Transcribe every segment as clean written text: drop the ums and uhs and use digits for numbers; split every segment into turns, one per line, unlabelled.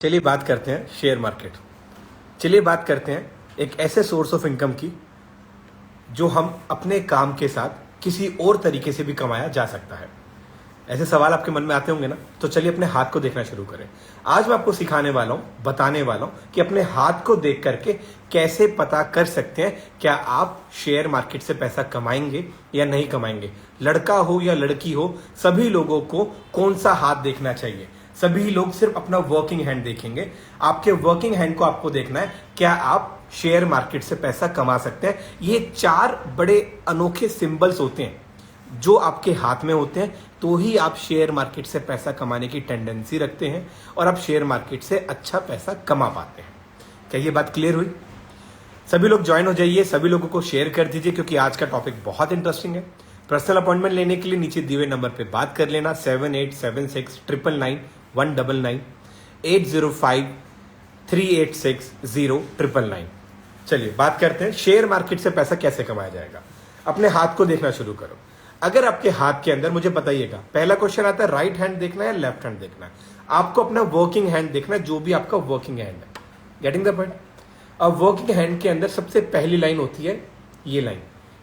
चलिए बात करते हैं शेयर मार्केट। चलिए बात करते हैं एक ऐसे सोर्स ऑफ इनकम की जो हम अपने काम के साथ किसी और तरीके से भी कमाया जा सकता है। ऐसे सवाल आपके मन में आते होंगे ना, तो चलिए अपने हाथ को देखना शुरू करें। आज मैं आपको सिखाने वाला हूं, बताने वाला हूं कि अपने हाथ को देख करके कैसे पता कर सकते हैं क्या आप शेयर मार्केट से पैसा कमाएंगे या नहीं कमाएंगे। लड़का हो या लड़की हो, सभी लोगों को कौन सा हाथ देखना चाहिए। सभी लोग सिर्फ अपना वर्किंग हैंड देखेंगे। आपके वर्किंग हैंड को आपको देखना है क्या आप शेयर मार्केट से पैसा कमा सकते हैं। ये 4 बड़े अनोखे सिंबल्स होते हैं जो आपके हाथ में होते हैं, तो ही आप शेयर मार्केट से पैसा कमाने की टेंडेंसी रखते हैं और आप शेयर मार्केट से अच्छा पैसा कमा पाते हैं। क्या ये बात क्लियर हुई? सभी लोग ज्वाइन हो जाइए, सभी लोगों को शेयर कर दीजिए क्योंकि आज का टॉपिक बहुत इंटरेस्टिंग है। पर्सनल अपॉइंटमेंट लेने के लिए नीचे दिए हुए नंबर पे बात कर लेना 7876999199 805386099। चलिए बात करते हैं शेयर मार्केट से पैसा कैसे कमाया जाएगा। अपने हाथ को देखना शुरू करो। अगर आपके हाथ के अंदर, मुझे बताइएगा, पहला क्वेश्चन आता है राइट हैंड देखना है या लेफ्ट हैंड देखना है। आपको अपना वर्किंग हैंड देखना है, जो भी आपका वर्किंग हैंड है। Getting the point? अब वर्किंग हैंड के अंदर सबसे पहली लाइन होती है ये लाइन।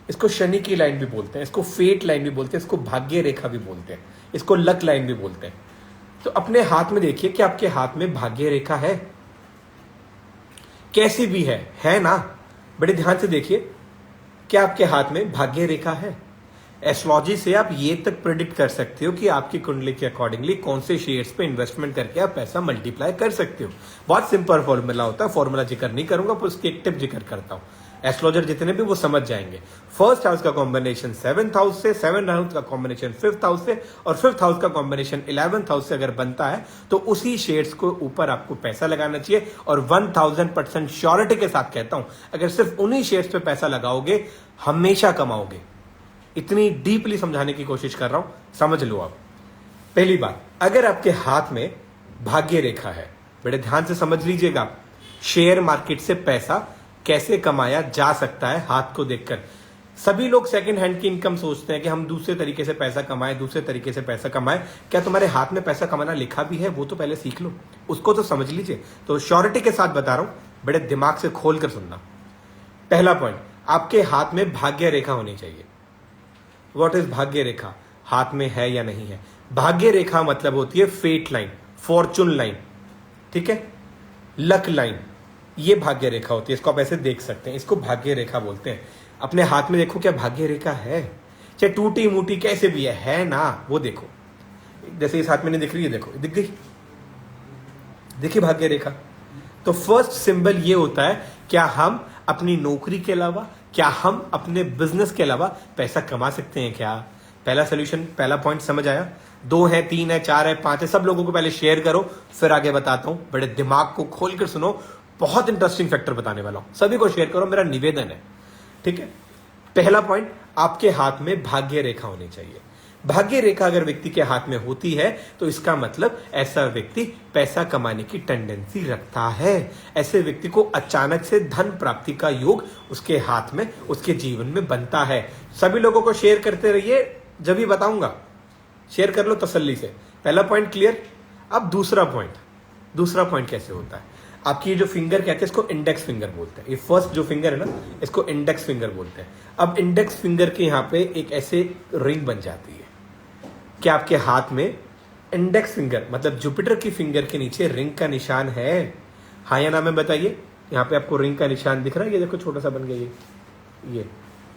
इसको शनि की लाइन भी बोलते हैं, इसको फेट लाइन भी बोलते हैं, इसको भाग्य रेखा भी बोलते हैं, इसको लक लाइन भी बोलते हैं। तो अपने हाथ में देखिए कि आपके हाथ में भाग्य रेखा है, कैसी भी है ना? बड़े ध्यान से देखिए क्या आपके हाथ में भाग्य रेखा है। एस्ट्रोलॉजी से आप ये तक प्रेडिक्ट कर सकते हो कि आपकी कुंडली के अकॉर्डिंगली कौन से शेयर्स पे इन्वेस्टमेंट करके आप पैसा मल्टीप्लाई कर सकते हो। बहुत सिंपल फॉर्मूला होता है, फॉर्मूला जिक्र नहीं करूंगा, पर उसकी एक टिप जिक्र करता हूं। एस्ट्रोलॉजर जितने भी वो समझ जाएंगे। फर्स्ट हाउस का कॉम्बिनेशन 7th हाउस से, 7th हाउस का कॉम्बिनेशन 5th हाउस से और 5th हाउस का कॉम्बिनेशन 11th हाउस से अगर बनता है तो उसी शेयर्स को ऊपर आपको पैसा लगाना चाहिए। और 1000% श्योरिटी के साथ कहता हूं, अगर सिर्फ उन्हीं शेयर्स पे पैसा लगाओगे हमेशा कमाओगे। इतनी डीपली समझाने की कोशिश कर रहा हूं, समझ लो आप। पहली बात, अगर आपके हाथ में भाग्य रेखा है, बड़े ध्यान से समझ लीजिएगा, शेयर मार्केट से पैसा कैसे कमाया जा सकता है हाथ को देखकर। सभी लोग सेकंड हैंड की इनकम सोचते हैं कि हम दूसरे तरीके से पैसा कमाएं, दूसरे तरीके से पैसा कमाएं। क्या तुम्हारे हाथ में पैसा कमाना लिखा भी है? वो तो पहले सीख लो, उसको तो समझ लीजिए। तो श्योरिटी के साथ बता रहा हूं, बड़े दिमाग से खोल कर सुनना। पहला पॉइंट, आपके हाथ में भाग्य रेखा होनी चाहिए। व्हाट इज भाग्य रेखा? हाथ में है या नहीं है। भाग्य रेखा मतलब होती है फेट लाइन, फॉर्चून लाइन, ठीक है, लक लाइन। ये भाग्य रेखा होती है, इसको आप ऐसे देख सकते हैं, इसको भाग्य रेखा बोलते हैं। अपने हाथ में देखो क्या भाग्य रेखा है, चाहे टूटी मूटी कैसे भी है ना, वो देखो। जैसे इस हाथ में नहीं दिख रही है, देखो दिख गई, देखिए भाग्य रेखा। तो फर्स्ट सिंबल ये होता है क्या हम अपनी नौकरी के अलावा, क्या हम अपने बिजनेस के अलावा पैसा कमा सकते हैं क्या? पहला सोल्यूशन, पहला पॉइंट समझ आया? 2 है, 3 है, 4 है, 5 है, सब लोगों को पहले शेयर करो, फिर आगे बताता हूं। बड़े दिमाग को खोल कर सुनो, बहुत इंटरेस्टिंग फैक्टर बताने वाला हूं। सभी को शेयर करो, मेरा निवेदन है, ठीक है। पहला पॉइंट, आपके हाथ में भाग्य रेखा होनी चाहिए। भाग्य रेखा अगर व्यक्ति के हाथ में होती है तो इसका मतलब ऐसा व्यक्ति पैसा कमाने की टेंडेंसी रखता है। ऐसे व्यक्ति को अचानक से धन प्राप्ति का योग उसके हाथ में, उसके जीवन में बनता है। सभी लोगों को शेयर करते रहिए, जब भी बताऊंगा शेयर कर लो तसल्ली से। पहला पॉइंट क्लियर। अब दूसरा पॉइंट कैसे होता है? आपकी ये जो फिंगर कहते हैं इसको इंडेक्स फिंगर बोलते हैं। ये फर्स्ट जो फिंगर है ना, इसको इंडेक्स फिंगर बोलते हैं। अब इंडेक्स फिंगर के यहां पे एक ऐसे रिंग बन जाती है। क्या आपके हाथ में इंडेक्स फिंगर मतलब जुपिटर की फिंगर के नीचे रिंग का निशान है? हाँ या ना में बताइए। यहाँ पे आपको रिंग का निशान दिख रहा है, ये देखो छोटा सा बन गया। ये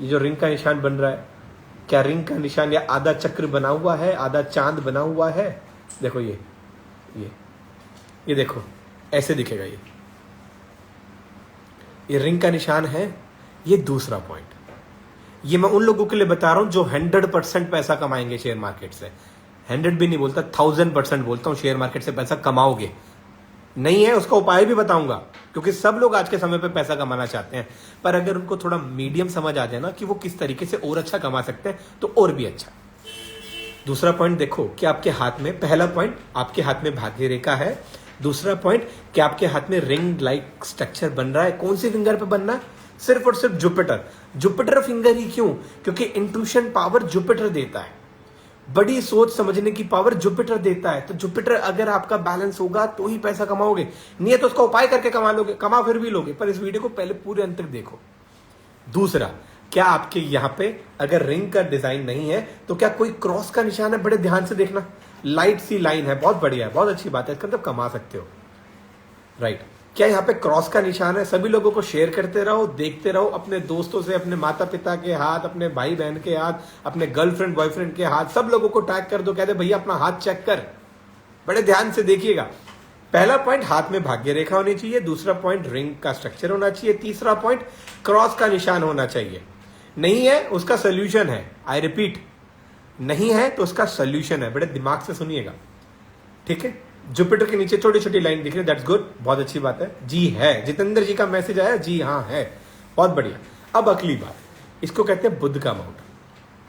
जो रिंग का निशान बन रहा है, क्या रिंग का निशान या आधा चक्र बना हुआ है, आधा चांद बना हुआ है? देखो ये देखो ऐसे दिखेगा। ये रिंग का निशान है। ये दूसरा पॉइंट, ये मैं उन लोगों के लिए बता रहा हूं जो 100% पैसा कमाएंगे शेयर मार्केट से। 100 भी नहीं बोलता, 1000% बोलता हूं, शेयर मार्केट से पैसा कमाओगे। नहीं है उसका उपाय भी बताऊंगा, क्योंकि सब लोग आज के समय पे पैसा कमाना चाहते हैं, पर अगर उनको थोड़ा मीडियम समझ आ जाए ना कि वो किस तरीके से और अच्छा कमा सकते हैं तो और भी अच्छा। दूसरा पॉइंट देखो कि आपके हाथ में, पहला पॉइंट आपके हाथ में भाग्य रेखा है। दूसरा पॉइंट कि आपके हाथ में रिंग लाइक स्ट्रक्चर बन रहा है। कौन सी फिंगर पे बनना है? सिर्फ और सिर्फ जुपिटर फिंगर ही। क्यों? क्योंकि इंट्यूशन पावर जुपिटर देता है। बड़ी सोच समझने की पावर जुपिटर देता है। तो जुपिटर अगर आपका बैलेंस होगा तो ही पैसा कमाओगे, नहीं है तो उसका उपाय करके कमा लोगे, कमा फिर भी लोगे। पर इस वीडियो को पहले पूरे अंत तक देखो। दूसरा, क्या आपके यहां पे अगर रिंग का डिजाइन नहीं है तो क्या कोई क्रॉस का निशान है? बड़े ध्यान से देखना, लाइट सी लाइन है, बहुत बढ़िया है, बहुत अच्छी बात है, इसका मतलब कमा सकते हो, राइट। क्या यहाँ पे क्रॉस का निशान है? सभी लोगों को शेयर करते रहो, देखते रहो, अपने दोस्तों से, अपने माता पिता के हाथ, अपने भाई बहन के हाथ, अपने गर्लफ्रेंड बॉयफ्रेंड के हाथ, सब लोगों को टैग कर दो, कहते भैया अपना हाथ चेक कर। बड़े ध्यान से देखिएगा। पहला पॉइंट, हाथ में भाग्य रेखा होनी चाहिए। दूसरा पॉइंट, रिंग का स्ट्रक्चर होना चाहिए। तीसरा पॉइंट, क्रॉस का निशान होना चाहिए। नहीं है उसका सोल्यूशन है, आई रिपीट, नहीं है तो उसका सोल्यूशन है। बड़े दिमाग से सुनिएगा, ठीक है। जुपिटर के नीचे छोटी छोटी लाइन दिख रही है, दैट्स गुड, बहुत अच्छी बात है। जी है, जितेंद्र जी का मैसेज आया, जी हाँ है, बहुत बढ़िया। अब अगली बात, इसको कहते हैं बुध का माउंट।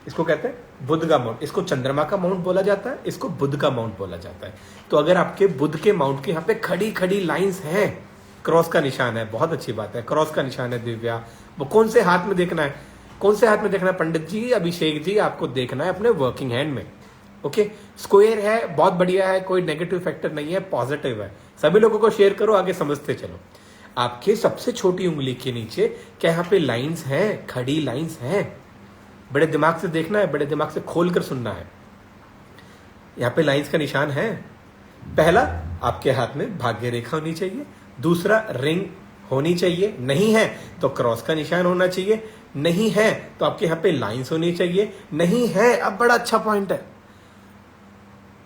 इसको कहते हैं बुध का माउंट। इसको चंद्रमा का माउंट बोला जाता है, इसको बुध का माउंट बोला जाता है। तो अगर आपके बुध के माउंट के यहाँ पे खड़ी खड़ी लाइंस हैं, क्रॉस का निशान है, बहुत अच्छी बात है, क्रॉस का निशान है दिव्या। वो कौन से हाथ में देखना है? कौन से हाथ में देखना है पंडित जी, अभिषेक जी? आपको देखना है अपने वर्किंग हैंड में, ओके। स्क्वायर है, बहुत बढ़िया है, कोई नेगेटिव फैक्टर नहीं है, पॉजिटिव है। सभी लोगों को शेयर करो, आगे समझते चलो। आपके सबसे छोटी उंगली के नीचे क्या यहाँ पे लाइंस हैं? खड़ी लाइंस हैं। बड़े दिमाग से देखना है, बड़े दिमाग से खोल कर सुनना है। यहाँ पे लाइंस का निशान है। पहला, आपके हाथ में भाग्य रेखा होनी चाहिए। दूसरा, रिंग होनी चाहिए। नहीं है तो क्रॉस का निशान होना चाहिए। नहीं है तो आपके यहाँ पे लाइंस होनी चाहिए। नहीं है, अब बड़ा अच्छा पॉइंट है,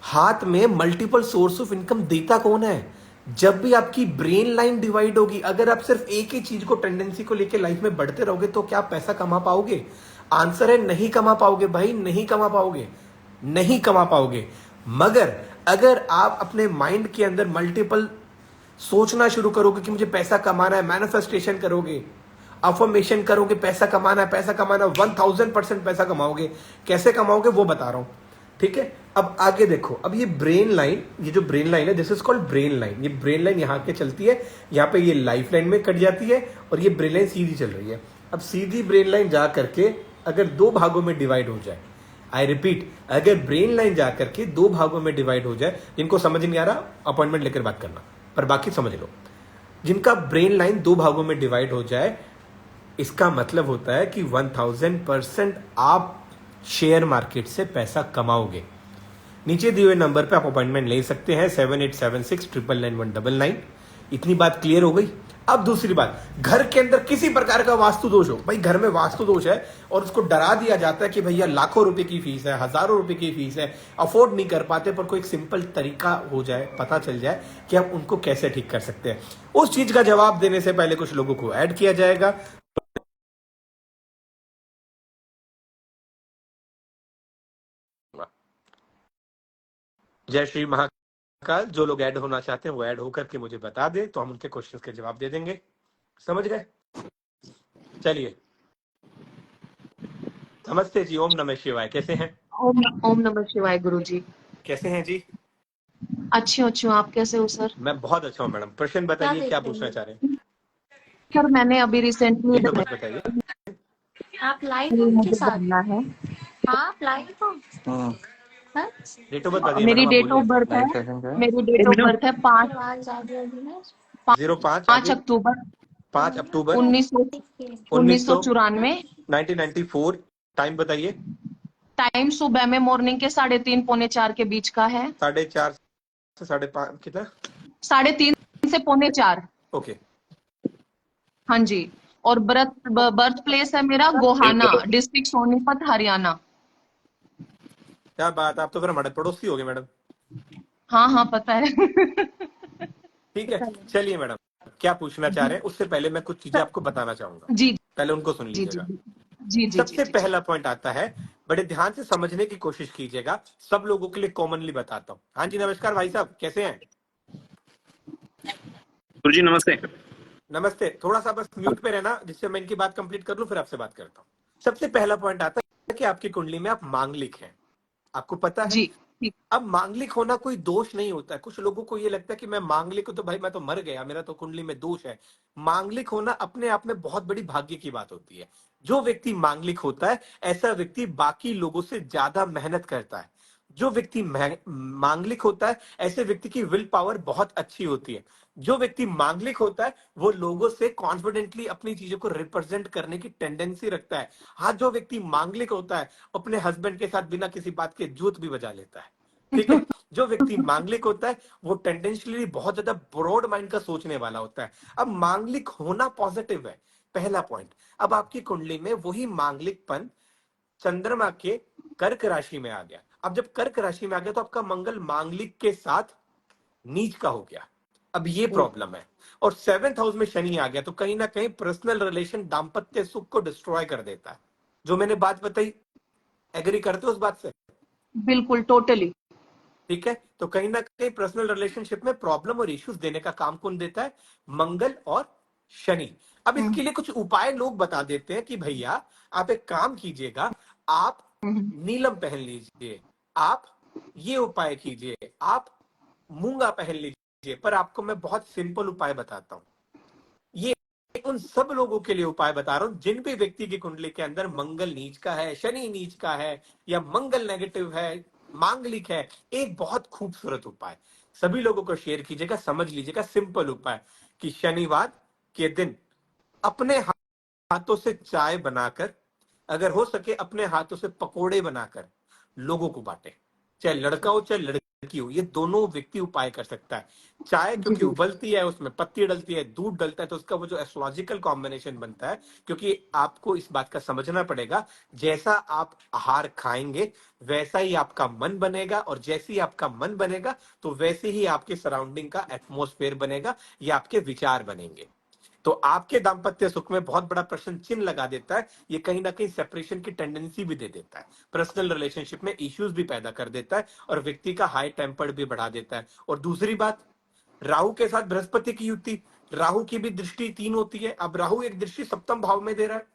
हाथ में मल्टीपल सोर्स ऑफ इनकम देता कौन है? जब भी आपकी ब्रेन लाइन डिवाइड होगी, अगर आप सिर्फ एक ही चीज को, टेंडेंसी को लेके लाइफ में बढ़ते रहोगे तो क्या पैसा कमा पाओगे? आंसर है नहीं कमा पाओगे भाई, नहीं कमा पाओगे, नहीं कमा पाओगे। मगर अगर आप अपने माइंड के अंदर मल्टीपल सोचना शुरू करोगे कि मुझे पैसा कमाना है, मैनिफेस्टेशन करोगे, अफर्मेशन करोगे, पैसा कमाना है, पैसा कमाना, 1000% पैसा कमाओगे। कैसे कमाओगे वो बता रहा हूं, ठीक है। अब आगे देखो, अब ये ब्रेन लाइन, ये जो ब्रेन लाइन है, this is called brain line. ये ब्रेन लाइन यहाँ के चलती है, यहाँ पे ये लाइफ लाइन में कट जाती है और ये ब्रेन लाइन सीधी चल रही है। अब सीधी ब्रेन लाइन जा करके अगर दो भागों में डिवाइड हो जाए, आई रिपीट, अगर ब्रेन लाइन जा करके दो भागों में डिवाइड हो जाए, जिनको समझ नहीं आ रहा अपॉइंटमेंट लेकर बात करना, पर बाकी समझ लो। जिनका ब्रेन लाइन दो भागों में डिवाइड हो जाए, इसका मतलब होता है कि 1000% आप शेयर मार्केट से पैसा कमाओगे। नीचे दिए हुए नंबर पे आप अपॉइंटमेंट ले सकते हैं, 7876999199। इतनी बात क्लियर हो गई। अब दूसरी बात, घर के अंदर किसी प्रकार का वास्तु दोष हो, भाई घर में वास्तु दोष है और उसको डरा दिया जाता है कि भैया लाखों रुपए की फीस है, हजारों रुपए की फीस है, अफोर्ड नहीं कर पाते, पर कोई एक सिंपल तरीका हो जाए, पता चल जाए कि आप उनको कैसे ठीक कर सकते हैं। उस चीज का जवाब देने से पहले कुछ लोगों को ऐड किया जाएगा। जय श्री महाकाल। जो लोग ऐड होना चाहते हैं वो ऐड होकर के मुझे बता दे, तो हम उनके क्वेश्चंस के जवाब दे देंगे। समझ गए? चलिए, नमस्ते जी, ओम नमः शिवाय। कैसे हैं?
ओम ओम नमः शिवाय गुरुजी।
कैसे हैं जी?
अच्छी हूँ, आप कैसे हो सर?
मैं बहुत अच्छा हूँ मैडम। प्रश्न बताइए, क्या पूछना चाह रहे हैं?
सर मैंने अभी रिसेंटली
डेट ऑफ बर्थ बताइए।
आप लाइव हो
मुझे
के साथ?
जानना है।
आप लाइव हो? हाँ?
डेट ऑफ बर्थ बताइए
मेरी
मैडम, आप
डेट ऑफ
बोलिए।
बर्थ है, मेरी डेट ऑफ बर्थ है
आवाज आ रही होगी ना?
05
5 अक्टूबर
5 अक्टूबर
1994।
1994। टाइम बताइए।
टाइम सुबह में मॉर्निंग के 3:30 पौने 4 के बीच का है।
4:30 से 5:30 कितना?
3:30 से पौने 4।
ओके।
हाँ जी। और बर्थ प्लेस है मेरा गोहाना, डिस्ट्रिक्ट सोनीपत, हरियाणा।
क्या बात, आप तो फिर हमारे पड़ोसी हो गए मैडम।
हाँ हाँ पता है।
ठीक है, चलिए मैडम, क्या पूछना चाह रहे हैं? उससे पहले मैं कुछ चीजें आपको बताना चाहूंगा,
जी
पहले उनको सुन
जी जी
लीजिएगा।
जी जी
सबसे
जी
पहला पॉइंट आता है, बड़े ध्यान से समझने की कोशिश कीजिएगा, सब लोगों के लिए कॉमनली बताता हूँ। हाँ जी, नमस्कार भाई साहब, कैसे हैं?
गुरुजी नमस्ते।
नमस्ते। थोड़ा सा बस म्यूट पे रहना, जिससे मैं इनकी बात कंप्लीट कर लूं, फिर आपसे बात करता हूँ। सबसे पहला पॉइंट आता है कि आपकी कुंडली में आप मांगलिक हैं, आपको पता है।
जी।
अब मांगलिक होना कोई दोष नहीं होता है। कुछ लोगों को ये लगता है कि मैं मांगलिक हूं तो भाई मैं तो मर गया, मेरा तो कुंडली में दोष है। मांगलिक होना अपने आप में बहुत बड़ी भाग्य की बात होती है। जो व्यक्ति मांगलिक होता है, ऐसा व्यक्ति बाकी लोगों से ज्यादा मेहनत करता है। जो व्यक्ति मांगलिक होता है, ऐसे व्यक्ति की विल पावर बहुत अच्छी होती है। जो व्यक्ति मांगलिक होता है वो लोगों से कॉन्फिडेंटली अपनी चीजों को रिप्रेजेंट करने की टेंडेंसी रखता है। हाँ, जो व्यक्ति मांगलिक होता है अपने हस्बैंड के साथ बिना किसी बात के जूत भी बजा लेता है। ठीक है। जो व्यक्ति मांगलिक होता है वो टेंडेंशियली बहुत ज्यादा ब्रॉड माइंड का सोचने वाला होता है। अब मांगलिक होना पॉजिटिव है, पहला पॉइंट। अब आपकी कुंडली में वही मांगलिकपन चंद्रमा के कर्क राशि में आ गया। अब जब कर्क राशि में आ गया तो आपका मंगल मांगलिक के साथ नीच का हो गया। अब ये प्रॉब्लम है। और 7th हाउस में शनि आ गया तो कहीं ना कहीं पर्सनल रिलेशन, दाम्पत्य सुख को डिस्ट्रॉय कर देता है। जो मैंने बात बताई, एग्री करते हो उस बात से?
बिल्कुल, टोटली।
ठीक है। तो कहीं ना कहीं पर्सनल रिलेशनशिप में प्रॉब्लम और इश्यूज देने का काम कौन देता है? मंगल और शनि। अब इसके लिए कुछ उपाय लोग बता देते हैं कि भैया आप एक काम कीजिएगा, आप नीलम पहन लीजिए, आप ये उपाय कीजिए, आप मूंगा पहन लीजिए। पर आपको मैं बहुत सिंपल उपाय बताता हूं। ये उन सब लोगों के लिए उपाय बता रहा हूं जिन भी व्यक्ति की कुंडली के अंदर मंगल नीच का है, शनि नीच का है, या मंगल नेगेटिव है, मांगलिक है। एक बहुत खूबसूरत उपाय सभी लोगों को शेयर कीजिएगा, समझ लीजिएगा। सिंपल उपाय कि शनिवार के दिन अपने हाथों से चाय बनाकर, अगर हो सके अपने हाथों से पकोड़े बनाकर लोगों को बांटे। चाहे लड़का हो चाहे लड़की हो, ये दोनों व्यक्ति उपाय कर सकता है। चाय
जी
क्योंकि
जी।
उबलती है, उसमें पत्ती डलती है, दूध डलता है, तो उसका वो जो एस्ट्रोलॉजिकल कॉम्बिनेशन बनता है। क्योंकि आपको इस बात का समझना पड़ेगा, जैसा आप आहार खाएंगे वैसा ही आपका मन बनेगा, और जैसे ही आपका मन बनेगा तो वैसे ही आपके सराउंडिंग का एटमोस्फेयर बनेगा, या आपके विचार बनेंगे। तो आपके दाम्पत्य सुख में बहुत बड़ा प्रश्न चिन्ह लगा देता है। ये कहीं ना कहीं सेपरेशन की टेंडेंसी भी दे देता है, पर्सनल रिलेशनशिप में इश्यूज भी पैदा कर देता है, और व्यक्ति का हाई टेम्पर्ड भी बढ़ा देता है। और दूसरी बात, राहु के साथ बृहस्पति की युति, राहु की भी दृष्टि 3 होती है। अब राहु एक दृष्टि सप्तम भाव में दे रहा है।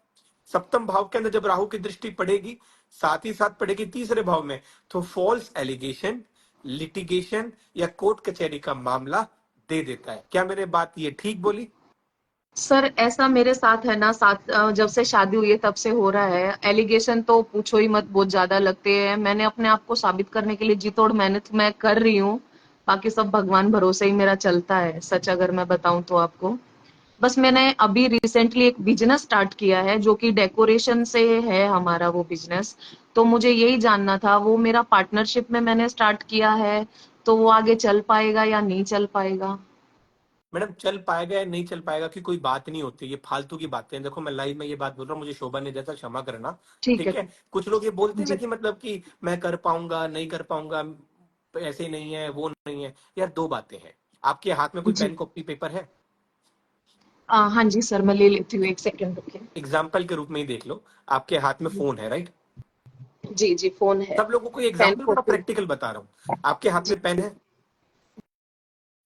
सप्तम भाव के अंदर जब राहु की दृष्टि पड़ेगी, साथ ही साथ पड़ेगी तीसरे भाव में, तो फॉल्स एलिगेशन, लिटिगेशन या कोर्ट कचहरी का मामला दे देता है। क्या मैंने बात ये ठीक बोली?
सर ऐसा मेरे साथ है ना, साथ जब से शादी हुई है तब से हो रहा है। एलिगेशन तो पूछो ही मत, बहुत ज्यादा लगते हैं। मैंने अपने आप को साबित करने के लिए जी तोड़ मेहनत मैं कर रही हूँ। बाकी सब भगवान भरोसे ही मेरा चलता है, सच अगर मैं बताऊं तो आपको। बस मैंने अभी रिसेंटली एक बिजनेस स्टार्ट किया है जो कि डेकोरेशन से है हमारा वो बिजनेस। तो मुझे यही जानना था, वो मेरा पार्टनरशिप में मैंने स्टार्ट किया है, तो वो आगे चल पाएगा या नहीं चल पाएगा?
मैडम, चल पाएगा या नहीं चल पाएगा की कोई बात नहीं होती, ये फालतू की बातें हैं। देखो मैं लाइव में ये बात बोल रहा हूँ, मुझे शोभा ने जैसा, क्षमा करना।
ठीक है।
ठीक है। कुछ लोग ये बोलते हैं ना
जी।
कि मतलब कि मैं कर पाऊंगा नहीं कर पाऊंगा, ऐसे नहीं है वो नहीं है। यार दो बातें हैं। आपके हाथ में कोई
जी।
पेन कॉपी पेपर है?
हाँ जी सर, मैं ले लेती हूँ, एक सेकंड रुकिए।
एग्जाम्पल के रूप में ही देख लो, आपके हाथ में फोन है, राइट?
जी जी, फोन है।
सब लोगों को
पेन
एग्जाम्पल बड़ा
कॉपी।
प्रैक्टिकल बता रहा हूँ। आपके हाथ
जी
में पेन है,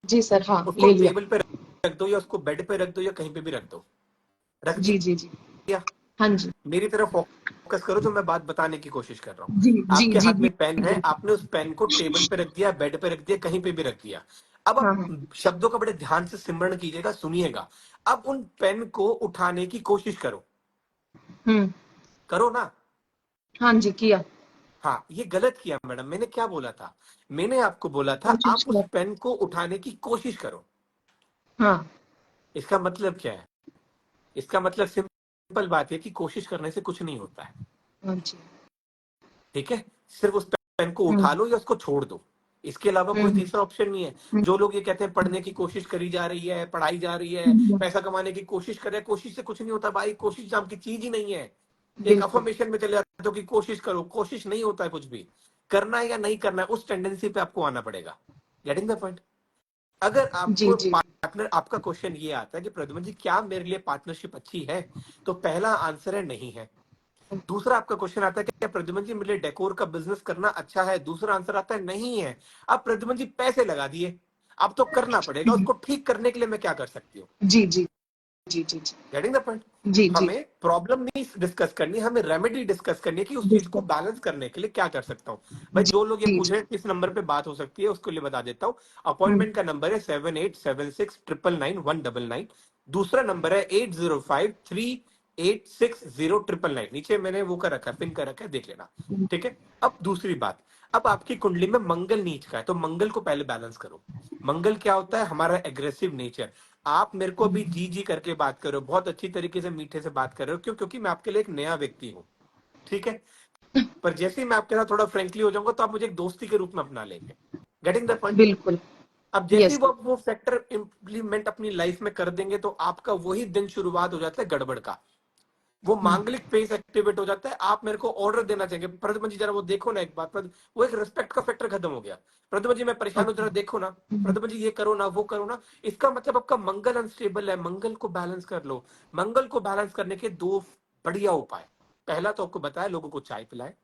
जी सर, हाँ
उसको
ले लिया।
टेबल पे रख दो, या उसको बेड पे रख दो, या कहीं पे भी रख दो। रख
जी जी जी।
दिया?
हाँ जी।
मेरी तरफ फोकस करो, जो मैं बात बताने की कोशिश कर रहा हूँ।
जी जी
आपके
जी
हाथ
जी।
में पेन है, आपने उस पेन को टेबल पे रख दिया, बेड पे रख दिया, कहीं पे भी रख दिया। अब
हाँ
आप
हाँ।
शब्दों का बड़े ध्यान से सिमरण कीजिएगा, सुनिएगा। अब उन पेन को उठाने की कोशिश करो।
हम्म।
करो ना।
हाँ जी, किया।
हाँ, ये गलत किया मैडम। मैंने क्या बोला था? मैंने आपको बोला था
कोशिश
आप उस
कर।
पेन को उठाने की कोशिश करो।
हाँ।
इसका मतलब क्या है? इसका मतलब सिंपल बात है कि कोशिश करने से कुछ नहीं होता है।
हाँ जी।
ठीक है। सिर्फ उस पेन को
हम्म
उठा लो या उसको छोड़ दो, इसके अलावा कोई
हम्म
तीसरा ऑप्शन नहीं है।
हम्म
जो लोग ये कहते हैं पढ़ने की कोशिश करी जा रही है, पढ़ाई जा रही है,
हम्म,
पैसा कमाने की कोशिश कर रहे हैं, कोशिश से कुछ नहीं होता भाई। कोशिश नाम की चीज ही नहीं है। एक
बिल्कुल।
अफर्मेशन में चले जाते हो कि कोशिश करो, कोशिश नहीं होता है कुछ भी। करना है या नहीं करना है, उस टेंडेंसी पे आपको आना पड़ेगा। Getting the point? अगर
जी
आपको
जी।
पार्टनर, आपका क्वेश्चन ये आता है कि प्रद्युमन जी क्या मेरे लिए पार्टनरशिप अच्छी है, तो पहला आंसर है नहीं है। दूसरा आपका क्वेश्चन आता है कि क्या प्रद्युमन जी मेरे लिए डेकोर का बिजनेस करना अच्छा है, दूसरा आंसर आता है नहीं है। अब प्रद्युमन जी पैसे लगा दिए, अब तो करना पड़ेगा, उसको ठीक करने के लिए मैं क्या कर सकती हूँ?
जी जी जी जी जी
गेटिंग द पॉइंट?
जी जी।
हमें प्रॉब्लम नहीं डिस्कस करनी, हमें रेमेडी डिस्कस करनी है कि उस चीज को
बिल्कुल।
बैलेंस करने के लिए क्या कर सकता हूँ। भाई
जी
जो लोग ये
जी
पूछ
जी।
रहे हैं किस नंबर पे बात हो सकती है, उसको लिए बता देता हूँ।
हम्म
अपॉइंटमेंट का नंबर है 7876999199। दूसरा नंबर है 8053860999। नीचे मैंने वो कर रखा है, पिन कर रखा है, देख लेना।
हम्म
ठीक है। अब दूसरी बात, अब आपकी कुंडली में मंगल नीच का है, तो मंगल को पहले बैलेंस करो। मंगल क्या होता है? हमारा एग्रेसिव नेचर। आप मेरे को अभी जी जी करके बात कर रहे हो, बहुत अच्छी तरीके से मीठे से बात कर रहे हो, क्यों? क्योंकि मैं आपके लिए एक नया व्यक्ति हूँ, ठीक है? पर जैसे ही मैं आपके साथ थोड़ा फ्रेंकली हो जाऊंगा तो आप मुझे एक दोस्ती के रूप में अपना लेंगे। Getting the point?
बिल्कुल।
अब जैसे ही
यस।
वो फैक्टर इंप्लीमेंट अपनी लाइफ में कर देंगे तो आपका वही दिन शुरुआत हो जाता है गड़बड़ का। वो मांगलिक फेस एक्टिवेट हो जाता है। आप मेरे को ऑर्डर देना चाहेंगे, प्रद्युमन जी जरा वो देखो ना एक बार, वो एक रिस्पेक्ट का फैक्टर खत्म हो गया। प्रद्युमन जी मैं परेशान हूँ, जरा देखो ना। प्रद्युमन जी ये करो ना, वो करो ना। इसका मतलब आपका मंगल अनस्टेबल है। मंगल को बैलेंस कर लो। मंगल को बैलेंस करने के दो बढ़िया उपाय। पहला तो आपको बताया, लोगों को चाय पिलाए।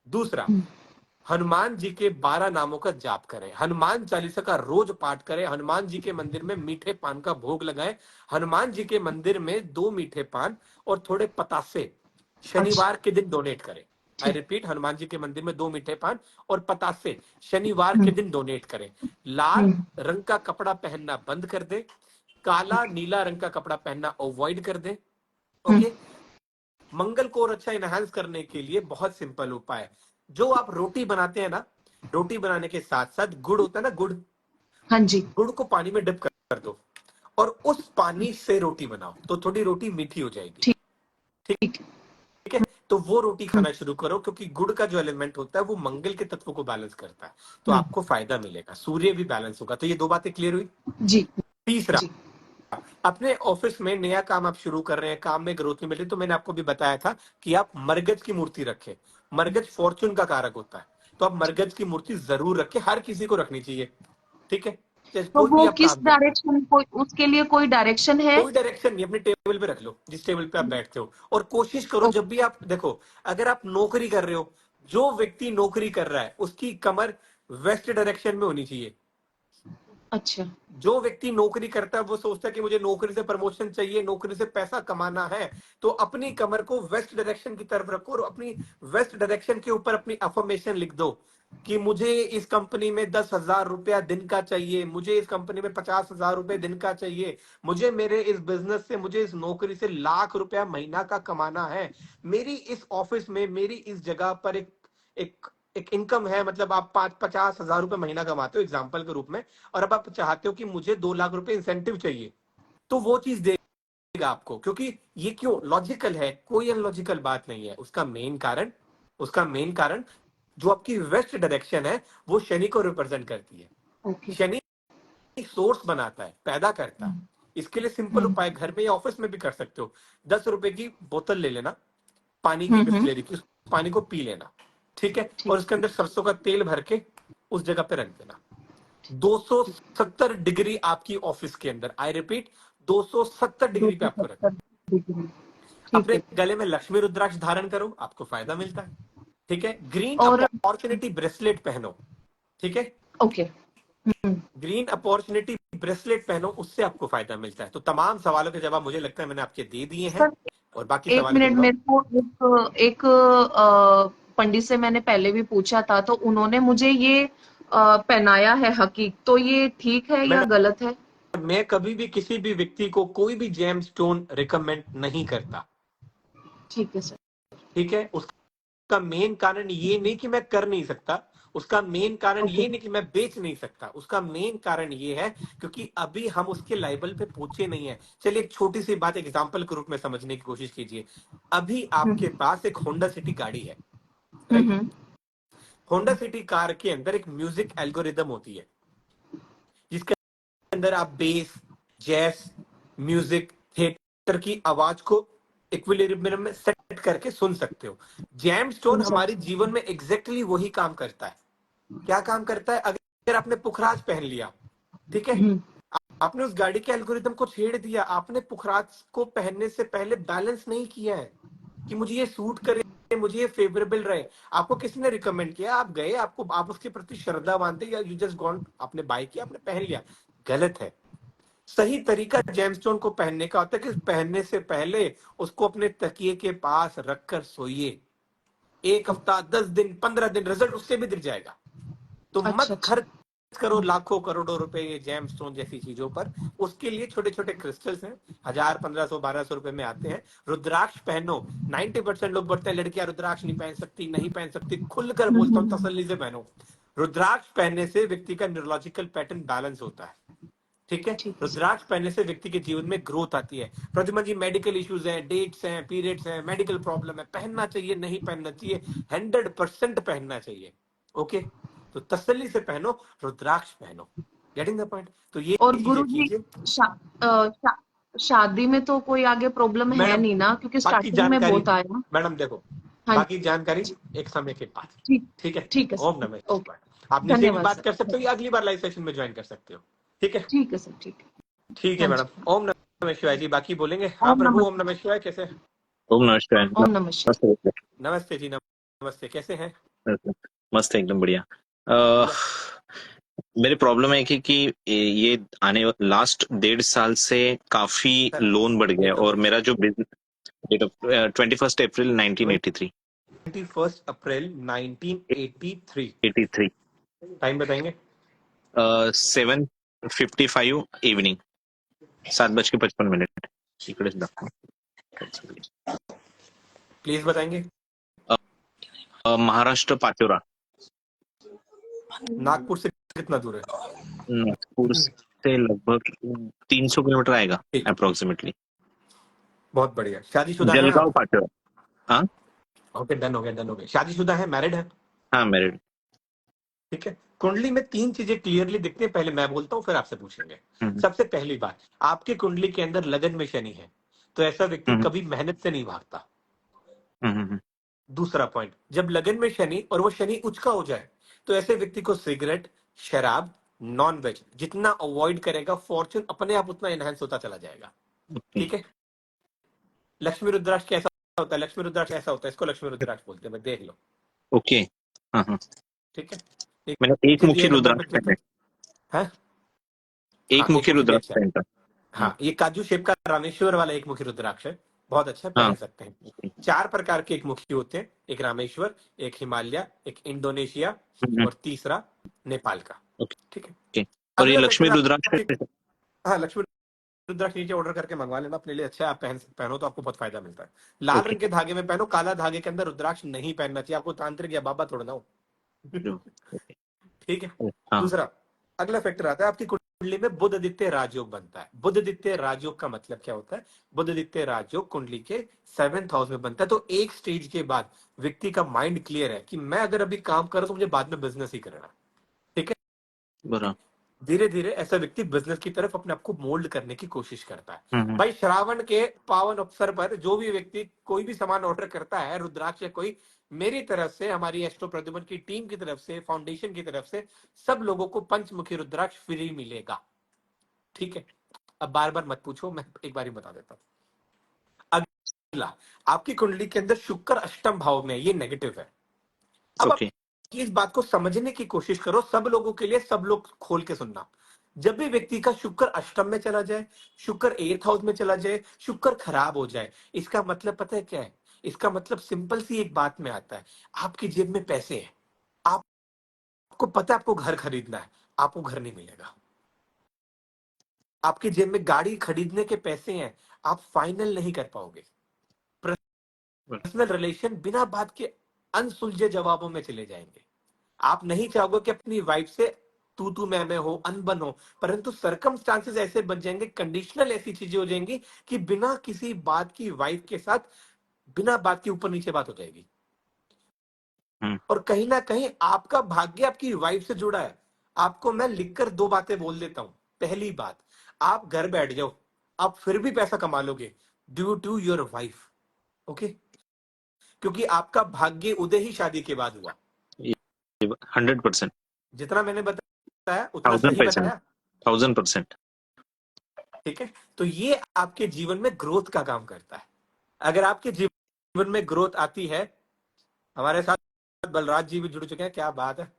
दूसरा, हनुमान जी के 12 नामों का जाप करें, हनुमान चालीसा का रोज पाठ करें, हनुमान जी के मंदिर में मीठे पान का भोग लगाएं, हनुमान जी के मंदिर में 2 मीठे पान और थोड़े पतासे
अच्छा।
शनिवार के दिन डोनेट करें। आई
ठीक।
रिपीट, हनुमान जी के मंदिर में 2 मीठे पान और पतासे शनिवार के दिन डोनेट करें। लाल
हम्म।
रंग का कपड़ा पहनना बंद कर दे, काला नीला रंग का कपड़ा पहनना अवॉइड कर दे।
हम्म।
ओके। मंगल को और अच्छा इनहांस करने के लिए बहुत सिंपल उपाय है। जो आप रोटी बनाते हैं ना, रोटी बनाने के साथ साथ गुड़ होता है ना, गुड़,
हाँ जी।
गुड़ को पानी में डिप कर दो और उस पानी से रोटी बनाओ तो थोड़ी रोटी मीठी हो जाएगी।
ठीक।
ठीक
ठीक।
ठीक है? तो वो रोटी
हम्म।
खाना शुरू करो, क्योंकि गुड़ का जो एलिमेंट होता है वो मंगल के तत्व को बैलेंस करता है, तो
हम्म।
आपको फायदा मिलेगा, सूर्य भी बैलेंस होगा। तो ये 2 बातें क्लियर हुई।
जी।
तीसरा,
जी।
अपने ऑफिस में नया काम आप शुरू कर रहे हैं, काम में ग्रोथ नहीं मिल रही, तो मैंने आपको भी बताया था कि आप मरगज की मूर्ति रखें। मरगज फॉर्चून का कारक होता है, तो आप मरगज की मूर्ति जरूर रखें, हर किसी को रखनी चाहिए। ठीक है? जैसे
तो
कोई भी
वो
आप
किस
काम करते हैं,
डायरेक्शन, कोई उसके लिए कोई डायरेक्शन है?
कोई डायरेक्शन नहीं, अपने टेबल पे रख लो जिस टेबल पे आप बैठते हो, और कोशिश करो
ओके।
जब भी आप देखो, अगर आप नौकरी कर रहे हो, जो व्यक्ति नौकरी कर रहा है उसकी कमर वेस्ट डायरेक्शन में होनी चाहिए।
अच्छा।
जो व्यक्ति नौकरी करता है वो सोचता है कि मुझे नौकरी से प्रमोशन चाहिए, नौकरी से पैसा कमाना है, तो अपनी कमर को वेस्ट डायरेक्शन की तरफ रखो और अपनी वेस्ट डायरेक्शन के ऊपर अपनी अफर्मेशन लिख दो कि मुझे इस कंपनी में 10,000 रुपया दिन का चाहिए, मुझे इस कंपनी में 50,000 रुपए दिन का चाहिए, मुझे मेरे इस बिजनेस से, मुझे इस नौकरी से लाख रुपया महीना का कमाना है, मेरी इस ऑफिस में, मेरी इस जगह पर एक एक इनकम है, मतलब आप 50,000 रुपए महीना कमाते हो एग्जाम्पल के रूप में, और अब आप चाहते हो कि मुझे 2 लाख रुपए इंसेंटिव चाहिए, तो वो चीज देगा आपको। क्योंकि ये क्यों लॉजिकल है, कोई अनलॉजिकल बात नहीं है। उसका मेन कारण जो आपकी वेस्ट डायरेक्शन है वो शनि को रिप्रेजेंट करती है।
ओके।
शनि सोर्स बनाता है, पैदा करता है। इसके लिए सिंपल
हम्म।
उपाय घर में या ऑफिस में भी कर सकते हो। 10 रुपए की बोतल ले लेना, पानी की,
हम्म।
बिस्लेरी की, उस पानी को पी लेना। ठीक है?
ठीक।
और उसके अंदर सरसों का तेल भर के उस जगह पे रख देना।
ठीक।
270 डिग्री आपकी ऑफिस के अंदर, आई रिपीट, 270
दो
डिग्री पे
सौ
आपको रख।
सत्तर डिग्री ठीक
अपने
है।
गले में लक्ष्मी रुद्राक्ष धारण करो, आपको फायदा मिलता है। ठीक है? ग्रीन
और
अपॉर्चुनिटी ब्रेसलेट पहनो। ठीक है?
ओके। हम्म।
ग्रीन अपॉर्चुनिटी ब्रेसलेट पहनो, उससे आपको फायदा मिलता है। तो तमाम सवालों के जवाब मुझे लगता है मैंने आपके दे दिए हैं,
सर,
और बाकी
एक
सवालों के
मिनट,
जवाब।
मेरे को एक पंडित से मैंने पहले भी पूछा था, तो उन्होंने मुझे ये पहनाया है हकीक, तो ये ठीक है या
मैडम,
गलत है?
मैं कभी भी किसी भी व्यक्ति को कोई भी जेम स्टोन रिकमेंड नहीं करता।
ठीक है सर।
ठीक है? उसका मेन कारण ये नहीं कि मैं कर नहीं सकता, उसका मेन कारण
ओके।
ये नहीं कि मैं बेच नहीं सकता, उसका मेन कारण ये है क्योंकि अभी हम उसके लाइबल पे पहुंचे नहीं है। चलिए एक छोटी सी बात एग्जांपल के रूप में समझने की कोशिश कीजिए। अभी आपके
हम्म।
पास एक होंडा सिटी गाड़ी है, राइट?
हम्म।
होंडा सिटी कार के अंदर एक म्यूजिक एल्गोरिदम होती है, जिसके अंदर आप बेस, जैस, म्यूजिक, थिएटर की आवाज को इक्विलिब्रियम में सेट करके सुन सकते हो। जैम स्टोन
सुन
हमारे
सकते
जीवन में एग्जैक्टली वही काम करता है। क्या काम करता है? अगर आपने पुखराज पहन लिया, ठीक है,
हैं।
आपने उस गाड़ी के एल्गोरिदम को छेड़ दिया, आपने पुखराज को पहनने से पहले बैलेंस नहीं किया है कि मुझे ये सूट करे, मुझे ये फेवरेबल रहे। आपको किसी ने रिकमेंड किया, आप गए, आपको, आप उसके प्रति श्रद्धा मानते, या यू जस्ट गॉन, आपने बाय किया, आपने पहन लिया, गलत है। सही तरीका जेमस्टोन को पहनने का होता है कि पहनने से पहले उसको अपने तकिए के पास रखकर सोइए। 1 हफ्ता, 10 दिन, 15 दिन, रिजल्ट उससे भी दिख जाएगा। तो
अच्छा
मत
अच्छा।
खर्च करो लाखों करोड़ों रुपए ये जेम स्टोन जैसी चीजों पर, उसके लिए छोटे छोटे क्रिस्टल्स हैं, 1000 1500 1200 रुपए में आते हैं। रुद्राक्ष पहनो। 90% लोग बोलते हैं लड़कियां रुद्राक्ष नहीं पहन सकती, नहीं पहन सकती, खुलकर बोलता हूँ तसल्ली से पहनो। रुद्राक्ष पहनने से व्यक्ति का न्यूरोलॉजिकल पैटर्न बैलेंस होता है, ठीक है।
ठीक है सर।
रुद्राक्ष पहनने से व्यक्ति के जीवन में ग्रोथ आती है। प्रतिमा जी मेडिकल इश्यूज हैं, डेट्स हैं, पीरियड्स हैं, मेडिकल प्रॉब्लम है, पहनना चाहिए नहीं पहनना चाहिए, 100% पहनना चाहिए, ओके। तो तसल्ली से पहनो, रुद्राक्ष पहनो, गेटिंग द पॉइंट। तो ये
और
चीजें
गुरुजी
कीजिए।
शादी में तो कोई आगे प्रॉब्लम है
मैडम
नहीं ना, क्योंकि
बाकी
स्टार्टिंग में
जानकारी,
बहुत आया।
मैडम देखो
हाँ
बाकी जानकारी एक समय के बाद,
ठीक,
ठीक है।
ठीक है
ओम
सर।
नमः
ओके,
शिवाय। आप नीचे भी
धन्यवाद
बात
सर।
कर सकते हो या अगली बार लाइव सेशन में ज्वाइन कर सकते हो, ठीक है।
ठीक है सर, ठीक है।
ठीक है
हाँ
मैडम।
जी।
ओम नमः शिवाय जी। बाकी बोलेंगे हाँ
ओम
प्रभु,
नमः
ओम नमः शिवाय। कैसे?
ओम नमस्कार।
ओम नमः शिवाय।
नमस्ते।
नमस्ते जी, नमस्ते, कैसे हैं?
मस्त एकदम बढ़िया। मेरी प्रॉब्लम है कि ये आने लास्ट 1.5 साल से काफी
सर
लोन बढ़ गया
एक
है और
मिनट।
मेरा जो business date of 21 April 1983
21 April 1983।
83
time बताएंगे?
7:55 इवनिंग, 7:55 इकडेच दाखव।
प्लीज बताएंगे।
महाराष्ट्र पाचोरा,
नागपुर से कितना दूर है?
नागपुर से लगभग 300 किलोमीटर आएगा
ठीक,
अप्रोक्सीमेटली।
बहुत बढ़िया। शादीशुदा हैं
जलगांव
आप?
पाचोरा। हाँ
ओके, डन हो गया, डन हो गया। शादीशुदा है, मैरिड है?
हाँ मैरिड।
ठीक है। कुंडली में 3 चीजें क्लियरली दिखती है, पहले मैं बोलता हूँ फिर आपसे पूछेंगे। सबसे पहली बात, आपकी कुंडली के अंदर लगन में शनि है, तो ऐसा व्यक्ति कभी मेहनत से नहीं भागता। दूसरा पॉइंट, जब लगन में शनि और वो शनि उच्च का हो जाए, तो ऐसे व्यक्ति को सिगरेट, शराब, नॉन वेज जितना अवॉइड करेगा, फॉर्चून अपने आप उतना एनहांस होता चला जाएगा, ठीक है। लक्ष्मी रुद्राक्ष कैसा होता है? लक्ष्मी रुद्राक्ष ऐसा होता है, इसको लक्ष्मी रुद्राक्ष बोलते हैं, देख लो,
ओके। हाँ
ठीक है।
मैंने एक
नीचे
मुखी
दिए नंबर पे
रुद्राक्ष
क्लिक
पहना
है।
है,
हाँ,
एक मुखी
एक मुखी भी
रुद्राक्ष
अच्छा है।
पहनता।
हाँ, ये काजू शेप का रामेश्वर वाला एक मुखी रुद्राक्ष है, बहुत अच्छा,
हाँ
पहन सकते हैं। 4 प्रकार के एक मुखी होते हैं, एक रामेश्वर, एक हिमालय, एक इंडोनेशिया और तीसरा नेपाल का,
ओके
ठीक है।
ओके। और ये
अगला
लक्ष्मी
फैक्टर
रुद्राक्ष
आपके, हाँ लक्ष्मी रुद्राक्ष नीचे ऑर्डर करके मंगवा लेना अपने लिए, अच्छा है, आप पहनो तो आपको बहुत फायदा मिलता है। लाल
ओके
रंग के धागे में पहनो, काला धागे के अंदर रुद्राक्ष नहीं पहनना चाहिए, आपको तांत्रिक या बाबा थोड़ा ना हो।
ओके।
ठीक है।
हाँ
दूसरा, अगला फैक्टर आता है, आपकी कुंडली में बुध आदित्य राजयोग बनता है। बुध आदित्य राजयोग का मतलब क्या होता है? बुध आदित्य राजयोग कुंडली के 7th हाउस में बनता है, तो एक स्टेज के बाद व्यक्ति का माइंड क्लियर है कि मैं अगर अभी काम कर रहा हूं तो मुझे बाद में बिजनेस ही करना है, ठीक है।
बराबर।
धीरे धीरे ऐसा व्यक्ति बिजनेस की तरफ अपने आप को मोल्ड करने की कोशिश करता है।
हम्म।
भाई श्रावण के पावन अवसर पर जो भी व्यक्ति कोई भी सामान ऑर्डर करता है, रुद्राक्ष या कोई, मेरी तरफ से, हमारी एस्ट्रो प्रद्युमन की टीम की तरफ से, फाउंडेशन की तरफ से, सब लोगों को पंचमुखी रुद्राक्ष फ्री मिलेगा, ठीक है। अब बार बार मत पूछो, मैं एक बार ही बता देता हूं। अगला, आपकी कुंडली के अंदर शुक्र अष्टम भाव में, ये नेगेटिव है। अब
ओके।
इस बात को समझने की कोशिश करो, सब लोगों के लिए, सब लोग खोल के सुनना। जब भी व्यक्ति का शुक्र अष्टम में चला जाए, शुक्र 8th हाउस में चला जाए, शुक्र खराब हो जाए, इसका मतलब पता है क्या है? इसका मतलब सिंपल सी एक बात में आता है, आपकी जेब में पैसे हैं, आपको पता है आपको घर खरीदना है, आपको घर नहीं मिलेगा। आपकी जेब में गाड़ी खरीदने के पैसे हैं, आप फाइनल नहीं कर पाओगे। पर्सनल रिलेशन बिना बात के अनसुलझे जवाबों में चले जाएंगे। आप नहीं चाहोगे कि अपनी वाइफ से तू मैं हो, अनबन हो, परंतु सरकमस्टांसेस ऐसे बन जाएंगे, कंडीशनल ऐसी चीजें हो जाएंगी कि बिना किसी बात की वाइफ के साथ, बिना बात के ऊपर नीचे बात हो जाएगी। और कहीं ना कहीं आपका भाग्य आपकी वाइफ से जुड़ा है। आपको मैं लिखकर 2 बातें बोल देता हूं। पहली बात, आप घर बैठ जाओ, आप फिर भी पैसा कमा लोगे due to your wife, okay. क्योंकि आपका भाग्य उदय ही शादी के बाद हुआ।
100%।
जितना मैंने बताया उतना सही बताया?
1000%।
ठीक है। तो ये आपके जीवन में ग्रोथ का काम करता है। अगर आपके जीवन में ग्रोथ आती है, हमारे साथ बलराज जी भी जुड़ चुके हैं, क्या बात है।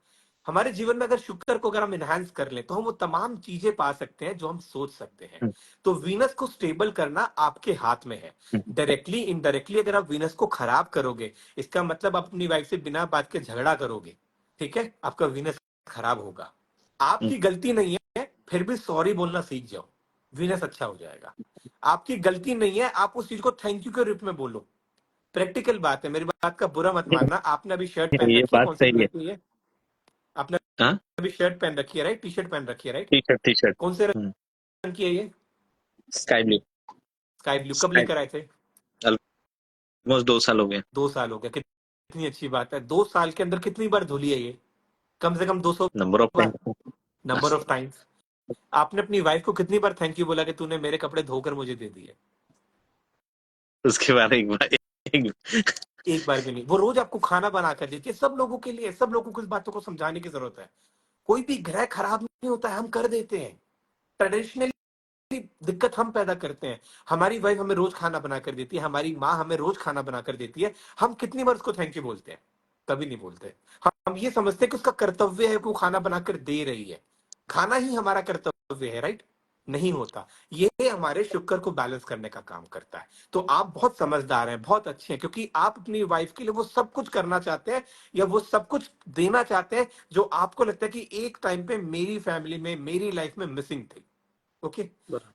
हमारे जीवन में अगर शुक्र को अगर हम इनहांस कर ले, तो हम वो तमाम चीजें पा सकते हैं जो हम सोच सकते हैं। तो वीनस को स्टेबल करना आपके हाथ में है। डायरेक्टली इनडायरेक्टली अगर आप वीनस को खराब करोगे, इसका मतलब आप अपनी वाइफ से बिना बात के झगड़ा करोगे, ठीक है, आपका वीनस खराब होगा। आपकी गलती नहीं है, फिर भी सॉरी बोलना सीख जाओ, वीनस अच्छा हो जाएगा। आपकी गलती नहीं है, आप उस चीज को थैंक यू के रूप में बोलो। प्रैक्टिकल बात है, मेरी बात का बुरा मत मानना। आपने अभी शर्ट पहन
ये
रखी है,
बात
कौन से
सही है।
कलर की है? आपने
हाँ,
अभी शर्ट पहन रखी है राइट, टी शर्ट पहन रखी है right?
T shirt, T shirt.
कौन से रंग की है ये?
Sky blue.
Sky blue. कब
स्काई,
लेकर आए थे?
ऑलमोस्ट 2 साल हो गए।
2 साल हो गया। कितनी अच्छी बात है। 2 साल के अंदर कितनी बार धुली है ये? कम से कम 200
number of
bar.
Time.
Number of times. आपने अपनी वाइफ को कितनी बार थैंक यू बोला कि तूने मेरे कपड़े धोकर मुझे दे दिए?
उसके बाद एक बार, एक,
एक बार भी नहीं। वो रोज आपको खाना बना कर देती है, सब लोगों के लिए। सब लोगों को इस बातों को समझाने की जरूरत है। कोई भी ग्रह खराब नहीं होता है, हम कर देते हैं। ट्रेडिशनली दिक्कत हम पैदा करते हैं। हमारी वाइफ हमें रोज खाना बना कर देती है, हमारी माँ हमें रोज खाना बना कर देती है। हम कितनी बार उसको थैंक यू बोलते हैं? कभी नहीं बोलते। हम ये समझते हैं कि उसका कर्तव्य है कि वो खाना बनाकर दे रही है। खाना ही हमारा कर्तव्य है, राइट? नहीं होता। ये हमारे शुक्र को बैलेंस करने का काम करता है। तो आप बहुत समझदार हैं, बहुत अच्छे हैं, क्योंकि आप अपनी वाइफ के लिए वो सब कुछ करना चाहते हैं, या वो सब कुछ देना चाहते हैं जो आपको लगता है कि एक टाइम पे मेरी फैमिली में, मेरी लाइफ में मिसिंग थी। ओके।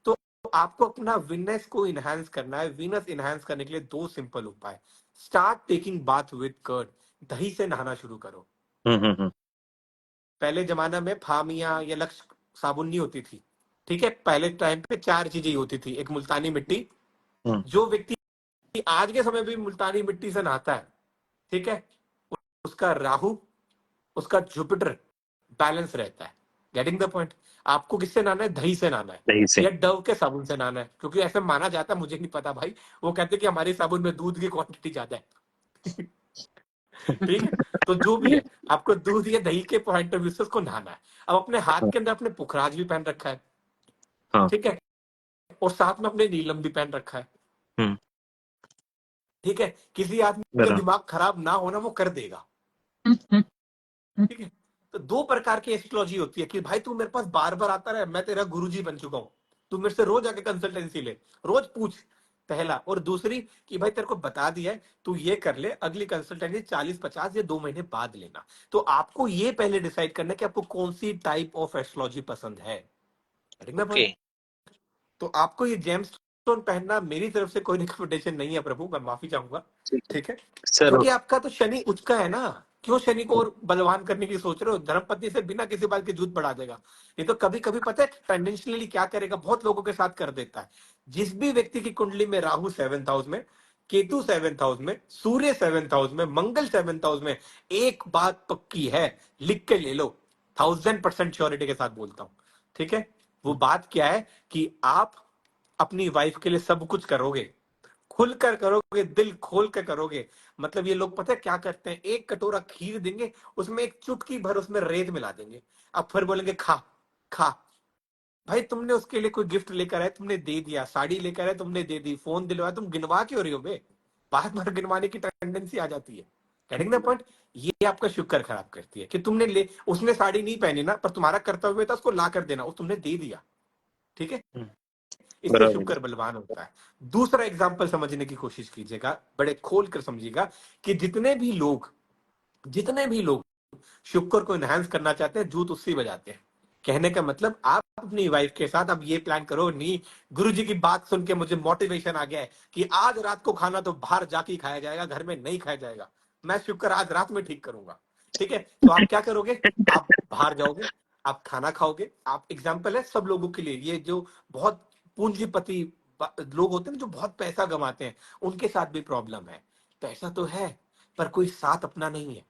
तो आपको अपना विननेस को इनहांस करना है। विनस इनहांस करने के लिए 2 सिंपल उपाय। Start taking bath with curd. दही से नहाना शुरू करो।
हम्म।
पहले जमाना में फामिया या लक्स साबुन नहीं होती थी, ठीक है? पहले टाइम पे 4 चीजें ही होती थी। एक मुल्तानी मिट्टी।
हम्म।
जो व्यक्ति आज के समय भी मुल्तानी मिट्टी से नहाता है, ठीक है, उसका राहु, उसका जुपिटर बैलेंस रहता है। Getting the point? आपको किससे नहाना है? दही से नहाना है,
दही से।
या डव के साबुन से नहाना है, क्योंकि ऐसे माना जाता है, मुझे नहीं पता भाई। वो कहते हैं कि हमारे साबुन में दूध की क्वांटिटी ज्यादा है। ठीक है। तो जो भी है, आपको दूध या दही के पॉइंट ऑफ व्यू से उसको नहाना है। अब अपने हाथ के अंदर अपने पुखराज भी पहन रखा है,
हाँ।
ठीक है, और साथ में अपने नीलम भी पहन रखा है,
हम्म।
ठीक है। किसी आदमी का
बराबर।
दिमाग खराब ना होना, वो कर देगा, ठीक है। तो 2 प्रकार की एस्ट्रोलॉजी होती है कि भाई तू मेरे पास बार बार आता रहे, मैं तेरा गुरुजी बन चुका हूं, तू मेरे से रोज आके कंसल्टेंसी ले, रोज पूछ। पहला। और दूसरी कि भाई तेरे को बता दिया है, तू ये कर ले, अगली कंसल्टेंसी 40-50 या 2 महीने बाद लेना। तो आपको ये पहले डिसाइड करना है कि आपको कौन सी टाइप ऑफ एस्ट्रोलॉजी पसंद है। Getting the
okay
point? तो आपको ये जेमस्टोन पहनना मेरी तरफ से कोई रिकमेंडेशन नहीं है प्रभु, मैं माफी चाहूंगा, ठीक है।
सर।
क्योंकि आपका तो शनि उच्च का है ना। क्यों शनि को और बलवान करने की सोच रहे हो? धर्मपत्नी से बिना किसी बात के जूझ बढ़ा देगा। ये तो कभी कभी पता है टेंडेंशियली क्या करेगा, बहुत लोगों के साथ कर देता है। जिस भी व्यक्ति की कुंडली में राहु 7th हाउस में, केतु 7th हाउस में, सूर्य 7th हाउस में, मंगल 7th हाउस में, एक बात पक्की है, लिख के ले लो, 1000% श्योरिटी के साथ बोलता हूं, ठीक है। वो बात क्या है कि आप अपनी वाइफ के लिए सब कुछ करोगे, खुलकर करोगे, दिल खोल कर करोगे। मतलब ये लोग पता है क्या करते हैं? एक कटोरा खीर देंगे, उसमें एक चुटकी भर उसमें रेत मिला देंगे, अब फिर बोलेंगे खा खा। भाई तुमने उसके लिए कोई गिफ्ट लेकर आए, तुमने दे दिया, साड़ी लेकर आए, तुमने दे दी, फोन दिलवाया, तुम गिनवा क्यों रही हो बे? बार बार गिनवाने की टेंडेंसी आ जाती है। Getting the point? ये आपका शुक्र खराब करती है कि तुमने ले, उसने साड़ी नहीं पहनी ना, पर तुम्हारा कर्तव्य था उसको ला कर देना, वो तुमने दे दिया, ठीक है। इससे
बराबर।
शुक्र बलवान होता है। दूसरा एग्जाम्पल समझने की कोशिश कीजिएगा, बड़े खोल कर समझिएगा, कि जितने भी लोग शुक्र को एनहांस करना चाहते हैं, जूत उससे बजाते हैं। कहने का मतलब, आप अपनी वाइफ के साथ अब ये प्लान करो, नहीं गुरुजी की बात सुन के मुझे मोटिवेशन आ गया है कि आज रात को खाना तो बाहर जाके ही खाया जाएगा, घर में नहीं खाया जाएगा, मैं शुक्र आज रात में ठीक करूंगा, ठीक है। तो आप क्या करोगे? आप बाहर जाओगे, आप खाना खाओगे। आप एग्जाम्पल है सब लोगों के लिए, ये जो बहुत पूंजीपति लोग होते हैं ना, जो बहुत पैसा कमाते हैं, उनके साथ भी प्रॉब्लम है। पैसा तो है, पर कोई साथ अपना नहीं है।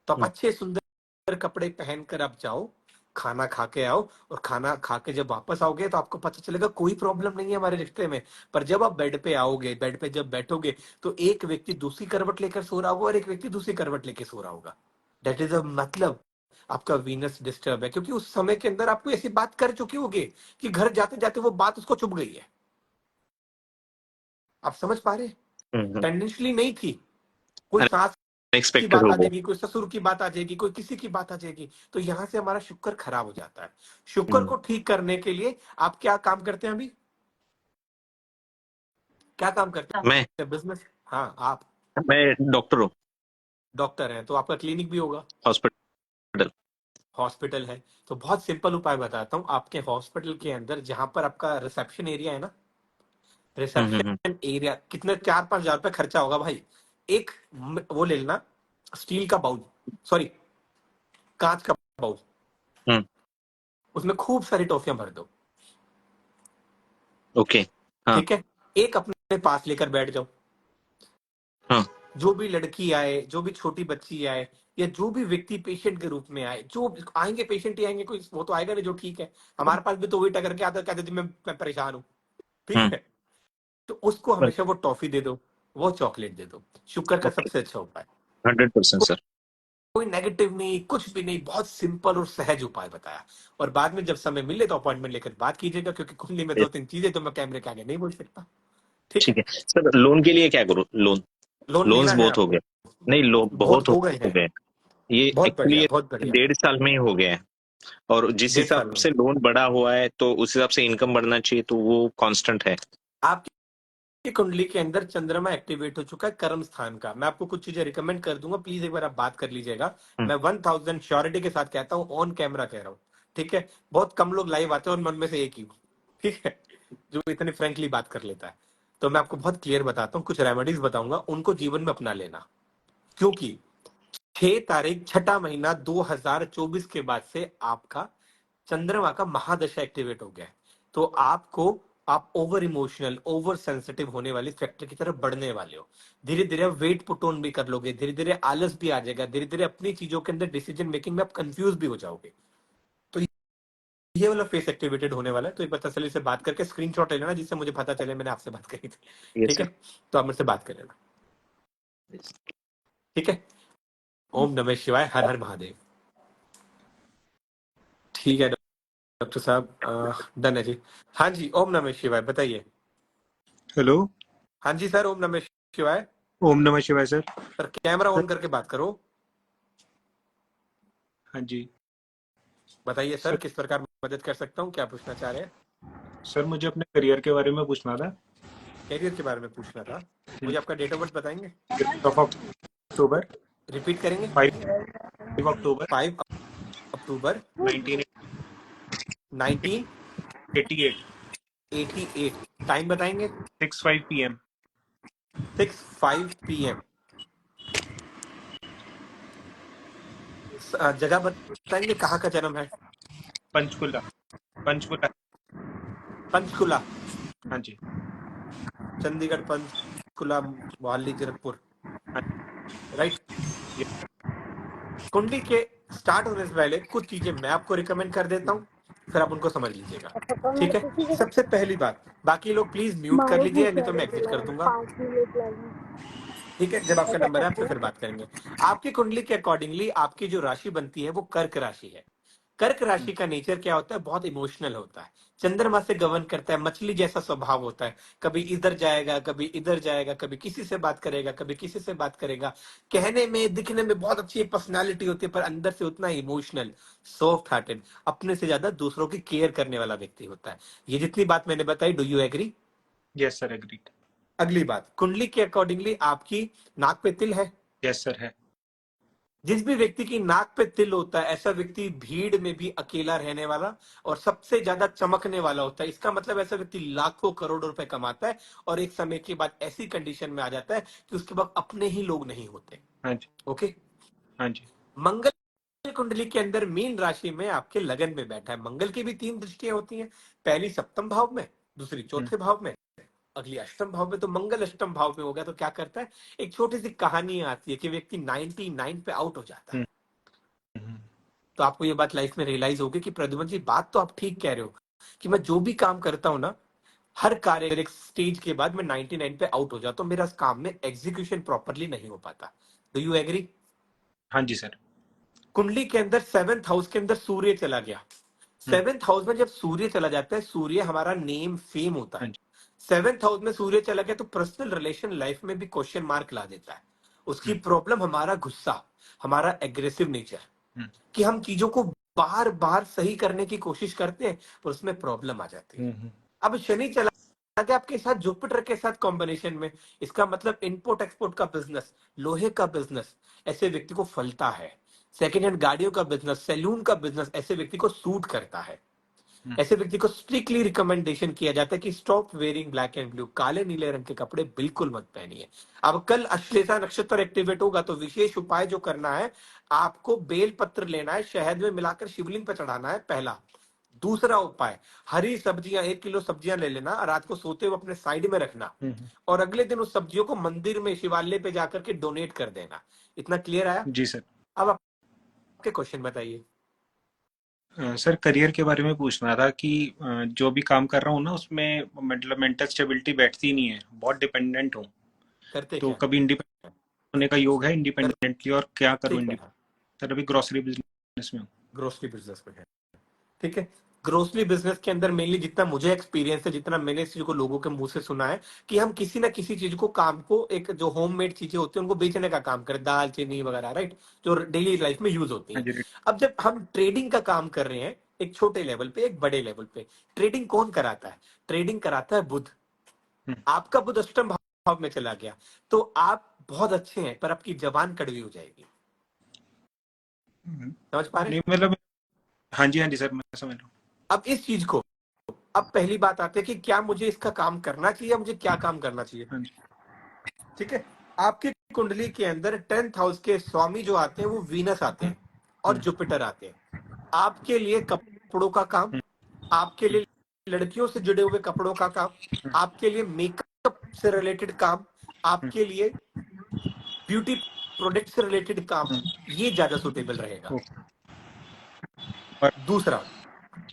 तो आप अच्छे सुंदर कपड़े पहनकर आप जाओ, खाना खा के आओ, और खाना खा के जब वापस आओगे तो आपको पता चलेगा कोई प्रॉब्लम नहीं है हमारे रिश्ते में। पर जब आप बेड पे आओगे, बेड पे जब बैठोगे, तो एक व्यक्ति दूसरी करवट लेकर सो रहा होगा और एक व्यक्ति दूसरी करवट लेकर सो रहा होगा। दैट इज अ मतलब आपका वीनस डिस्टर्ब है, क्योंकि उस समय के अंदर आपको ऐसी बात कर चुकी होगी कि घर जाते जाते वो बात उसको चुभ गई है। आप समझ पा रहे? टेंडेंशियली नहीं थी, कोई सास की
अनएक्सपेक्टेड
बात
हो
आ
वो।
जाएगी, कोई ससुर की बात आ जाएगी, कोई किसी की बात आ जाएगी, तो यहां से हमारा शुक्र खराब हो जाता है। शुक्र को ठीक करने के लिए आप क्या काम करते हैं अभी? क्या काम करते
मैं
हैं? बिजनेस? हाँ, आप
मैं डॉक्टर हूँ।
डॉक्टर हैं, तो आपका क्लिनिक भी होगा,
हॉस्पिटल।
हॉस्पिटल है, तो बहुत सिंपल उपाय बताता हूँ। आपके हॉस्पिटल के अंदर जहां पर आपका रिसेप्शन एरिया है ना,
हम्म।
रिसेप्शन एरिया कितने 4-5 हज़ार रुपये खर्चा होगा भाई। एक वो ले लेना, स्टील का बाउल, सॉरी कांच का बाउल,
हम्म।
उसमें खूब सारी टॉफियां भर दो।
ओके। हाँ।
ठीक है, एक अपने पास लेकर बैठ जाओ।
हाँ।
जो भी लड़की आए, जो भी छोटी बच्ची आए, या जो भी व्यक्ति पेशेंट के रूप में आए, जो आएंगे पेशेंट ही आएंगे, कोई वो तो आएगा नहीं जो ठीक है। हमारे पास भी तो वही टकर के आता, कहते थे मैं परेशान हूँ, ठीक
हम्म।
है। तो उसको हमेशा वो टॉफी दे दो, वो चॉकलेट दे दो, शुक्र का
ओके।
सबसे अच्छा उपाय।
100% सर।
कोई नेगेटिव नहीं, कुछ भी नहीं, बहुत सिंपल और सहज उपाय बताया। और बाद में जब समय मिले तो अपॉइंटमेंट लेकर बात कीजिएगा, क्योंकि कुंडली में 2-3 चीजें तो मैं कैमरे के आगे नहीं बोल सकता। ठीक
ठीक
है।
है सर, लोन के लिए क्या करूँ? लोन,
लोन
लोन्स
लेना है
बहुत हो
आपको?
गए। नहीं, लोन
बहुत
बहुत
हो गए
हो
हैं।
गए। ये
बहुत
एक्चुअली
बढ़िया, बहुत बढ़िया।
1.5 साल में ही हो गया है। और जिस
1.5 साल
हिसाब
में
से लोन बढ़ा हुआ है तो उस हिसाब से इनकम बढ़ना चाहिए, तो वो कांस्टेंट है।
आपकी कुंडली के अंदर चंद्रमा एक्टिवेट हो चुका है कर्म स्थान का। मैं आपको कुछ चीजें रिकमेंड कर दूंगा, प्लीज एक बार आप बात कर लीजिएगा।
हम्म।
मैं 1000 श्योरिटी के साथ कहता हूँ, ऑन कैमरा कह रहा हूँ। ठीक है, बहुत कम लोग लाइव आते हैं और मैं उनमें से एक ही हूँ, ठीक है, जो इतने फ्रेंकली बात कर लेता है। तो मैं आपको बहुत क्लियर बताता हूँ, कुछ रेमेडीज बताऊंगा, उनको जीवन में अपना लेना। क्योंकि 6 तारीख, छठा महीना 2024 के बाद से आपका चंद्रमा का महादशा एक्टिवेट हो गया है। तो आप ओवर इमोशनल, ओवर सेंसिटिव होने वाली फैक्टर की तरफ बढ़ने वाले हो। धीरे धीरे आप वेट पुट ऑन भी कर लोगे, धीरे धीरे आलस भी आ जाएगा, धीरे धीरे अपनी चीजों के अंदर डिसीजन मेकिंग में आप कंफ्यूज भी हो जाओगे। तो ये वाला फेस एक्टिवेटेड होने वाला है। तो एक बार तसल्ली से बात करके स्क्रीनशॉट ले लेना, जिससे मुझे पता चले मैंने आपसे बात करी थी।
यस
ठीक है,
सर।
तो आप मुझसे बात कर लेना। ठीक है, ओम नमः शिवाय, हर हर महादेव। ठीक है डॉक्टर साहब, डन है जी। हाँ जी, ओम नमः शिवाय, बताइए।
हेलो।
हाँ जी सर, ओम नमः शिवाय।
ओम नमः शिवाय sir.
Sir camera
sir,
on करके बात करो।
हाँ जी।
बताइए सर,
सर
किस प्रकार मदद कर सकता हूँ, क्या पूछना चाह रहे हैं?
सर मुझे अपने करियर के बारे में पूछना था।
कैरियर के बारे में पूछना था। मुझे आपका डेट ऑफ बर्थ बताएंगे?
5 अक्टूबर।
रिपीट करेंगे?
5 अक्टूबर
5 अक्टूबर
1988।
1988। टाइम बताएंगे?
6:05 PM।
6:05 PM। जगह बताएंगे, कहाँ का जन्म है?
पंचकुला। पंचकुला।
पंचकुला,
हाँ जी।
चंडीगढ़, पंचकुला, मोहाली, गोरखपुर,
हाँ
राइट।
जी।
कुंडली के स्टार्ट होने से पहले कुछ चीजें मैं आपको रिकमेंड कर देता हूँ, फिर आप उनको समझ लीजिएगा। ठीक है, सबसे पहली बात, बाकी लोग प्लीज म्यूट कर लीजिए, नहीं तो मैं एग्जिट कर दूंगा। ठीक है, जब आपका नंबर है आपसे फिर बात करेंगे। आपकी कुंडली के अकॉर्डिंगली आपकी जो राशि बनती है वो कर्क राशि है। कर्क राशि का नेचर क्या होता है? बहुत इमोशनल होता है, चंद्रमा से गवर्न करता है, मछली जैसा स्वभाव होता है। कभी इधर जाएगा, कभी इधर जाएगा, कभी किसी से बात करेगा, कभी किसी से बात करेगा। कहने में दिखने में बहुत अच्छी पर्सनालिटी होती है, पर अंदर से उतना इमोशनल, सॉफ्ट हार्टेड, अपने से ज्यादा दूसरों की केयर करने वाला व्यक्ति होता है। ये जितनी बात मैंने बताई, do you agree?
Yes sir, agreed.
अगली बात, कुंडली के अकॉर्डिंगली आपकी नाक पे तिल है।
यस सर है।
जिस भी व्यक्ति की नाक पे तिल होता है, ऐसा व्यक्ति भीड़ में भी अकेला रहने वाला और सबसे ज्यादा चमकने वाला होता है। इसका मतलब ऐसा व्यक्ति लाखों करोड़ों रुपए कमाता है और एक समय के बाद ऐसी कंडीशन में आ जाता है कि उसके बाद अपने ही लोग नहीं होते।
हाँ जी।
ओके।
हाँ जी।
मंगल कुंडली के अंदर मीन राशि में आपके लगन में बैठा है। मंगल की भी 3 दृष्टियां होती हैं, पहली सप्तम भाव में, दूसरी चौथे भाव में, अगली अष्टम भाव में। तो मंगल अष्टम भाव में हो गया तो क्या करता है? एक छोटी सी कहानी आती है कि व्यक्ति 99 पे आउट हो जाता है।
हम्म।
तो आपको ये बात लाइफ में रियलाइज होगी कि प्रद्युमन जी, बात तो आप ठीक कह रहे हो कि मैं जो भी काम करता हूं ना, हर कार्य एक स्टेज के बाद मैं 99 पे आउट हो जाता हूं, मेरा काम में एग्जीक्यूशन प्रॉपरली नहीं हो पाता। Do you agree?
हाँ जी सर।
कुंडली के अंदर 7th हाउस के अंदर सूर्य चला गया। 7th हाउस में जब सूर्य चला जाता है, सूर्य हमारा नेम फेम होता
हाँ
है।
जी।
7th हाउस में सूर्य चला गया तो पर्सनल रिलेशन लाइफ में भी क्वेश्चन मार्क ला देता है। उसकी प्रॉब्लम हमारा गुस्सा, हमारा एग्रेसिव नेचर,
हम्म।
कि हम चीजों को बार बार सही करने की कोशिश करते हैं पर उसमें प्रॉब्लम आ जाती है।
हम्म।
अब शनि चला गया आपके साथ जुपिटर के साथ कॉम्बिनेशन में, इसका मतलब इंपोर्ट एक्सपोर्ट का बिजनेस, लोहे का बिजनेस, ऐसे व्यक्ति को फलता है। सेकेंड हैंड गाड़ियों का बिजनेस, सैलून का बिजनेस ऐसे व्यक्ति को सूट करता है। ऐसे व्यक्ति को स्ट्रिक्टली रिकमेंडेशन किया जाता है कि stop wearing black and blue, काले नीले रंग के कपड़े बिल्कुल मत पहनिए। अब कल अश्लेषा नक्षत्र एक्टिवेट होगा तो विशेष उपाय जो करना है, आपको बेल पत्र लेना है, शहद में मिलाकर शिवलिंग पर चढ़ाना है, पहला। दूसरा उपाय, हरी सब्जियां 1 किलो सब्जियां ले लेना, रात को सोते हुए अपने साइड में रखना, और अगले दिन उस सब्जियों को मंदिर में शिवालय पे जाकर के डोनेट कर देना। इतना क्लियर आया?
जी सर।
अब आपके क्वेश्चन बताइए।
सर करियर के बारे में पूछना था कि जो भी काम कर रहा हूँ ना उसमें मतलब मेंटल स्टेबिलिटी बैठती नहीं है, बहुत डिपेंडेंट हूँ।
करते
तो
क्या?
कभी इंडिपेंडेंट होने का योग है इंडिपेंडेंटली, और क्या करूँ?
ठीक है,
सर अभी ग्रोसरी बिजनेस में हूँ।
ग्रोसरी बिजनेस में है, ठीक है। ग्रोसरी बिजनेस के अंदर मेनली जितना मुझे एक्सपीरियंस है, जितना मैंने इस चीज को लोगों के मुंह से सुना है, कि हम किसी ना किसी चीज को, काम को, एक जो होममेड चीजें होती है उनको बेचने का काम करें, दाल चीनी वगैरह, राइट, जो डेली लाइफ में यूज होती
हाँ
है।
जी।
अब जब हम ट्रेडिंग का काम कर रहे हैं, एक छोटे लेवल पे, एक बड़े लेवल पे, ट्रेडिंग कौन कराता है? ट्रेडिंग कराता है बुध। आपका बुध अष्टम भाव में चला गया तो आप बहुत अच्छे हैं, पर आपकी जबान कड़वी हो जाएगी। समझ पा रहे?
नहीं मतलब, हाँ जी सर, मैं समझ रहा हूँ।
अब इस चीज को, अब पहली बात आती है कि क्या मुझे इसका काम करना चाहिए, मुझे क्या काम करना चाहिए?
हाँ जी।
ठीक है। आपकी कुंडली के अंदर 10th हाउस के स्वामी जो आते हैं वो वीनस आते हैं और जुपिटर आते हैं। आपके लिए कपड़ों का काम, आपके लिए लड़कियों से जुड़े हुए कपड़ों का काम, आपके लिए मेकअप से रिलेटेड काम, आपके लिए ब्यूटी प्रोडक्ट से रिलेटेड काम, ये ज्यादा सुटेबल रहेगा।
और
दूसरा,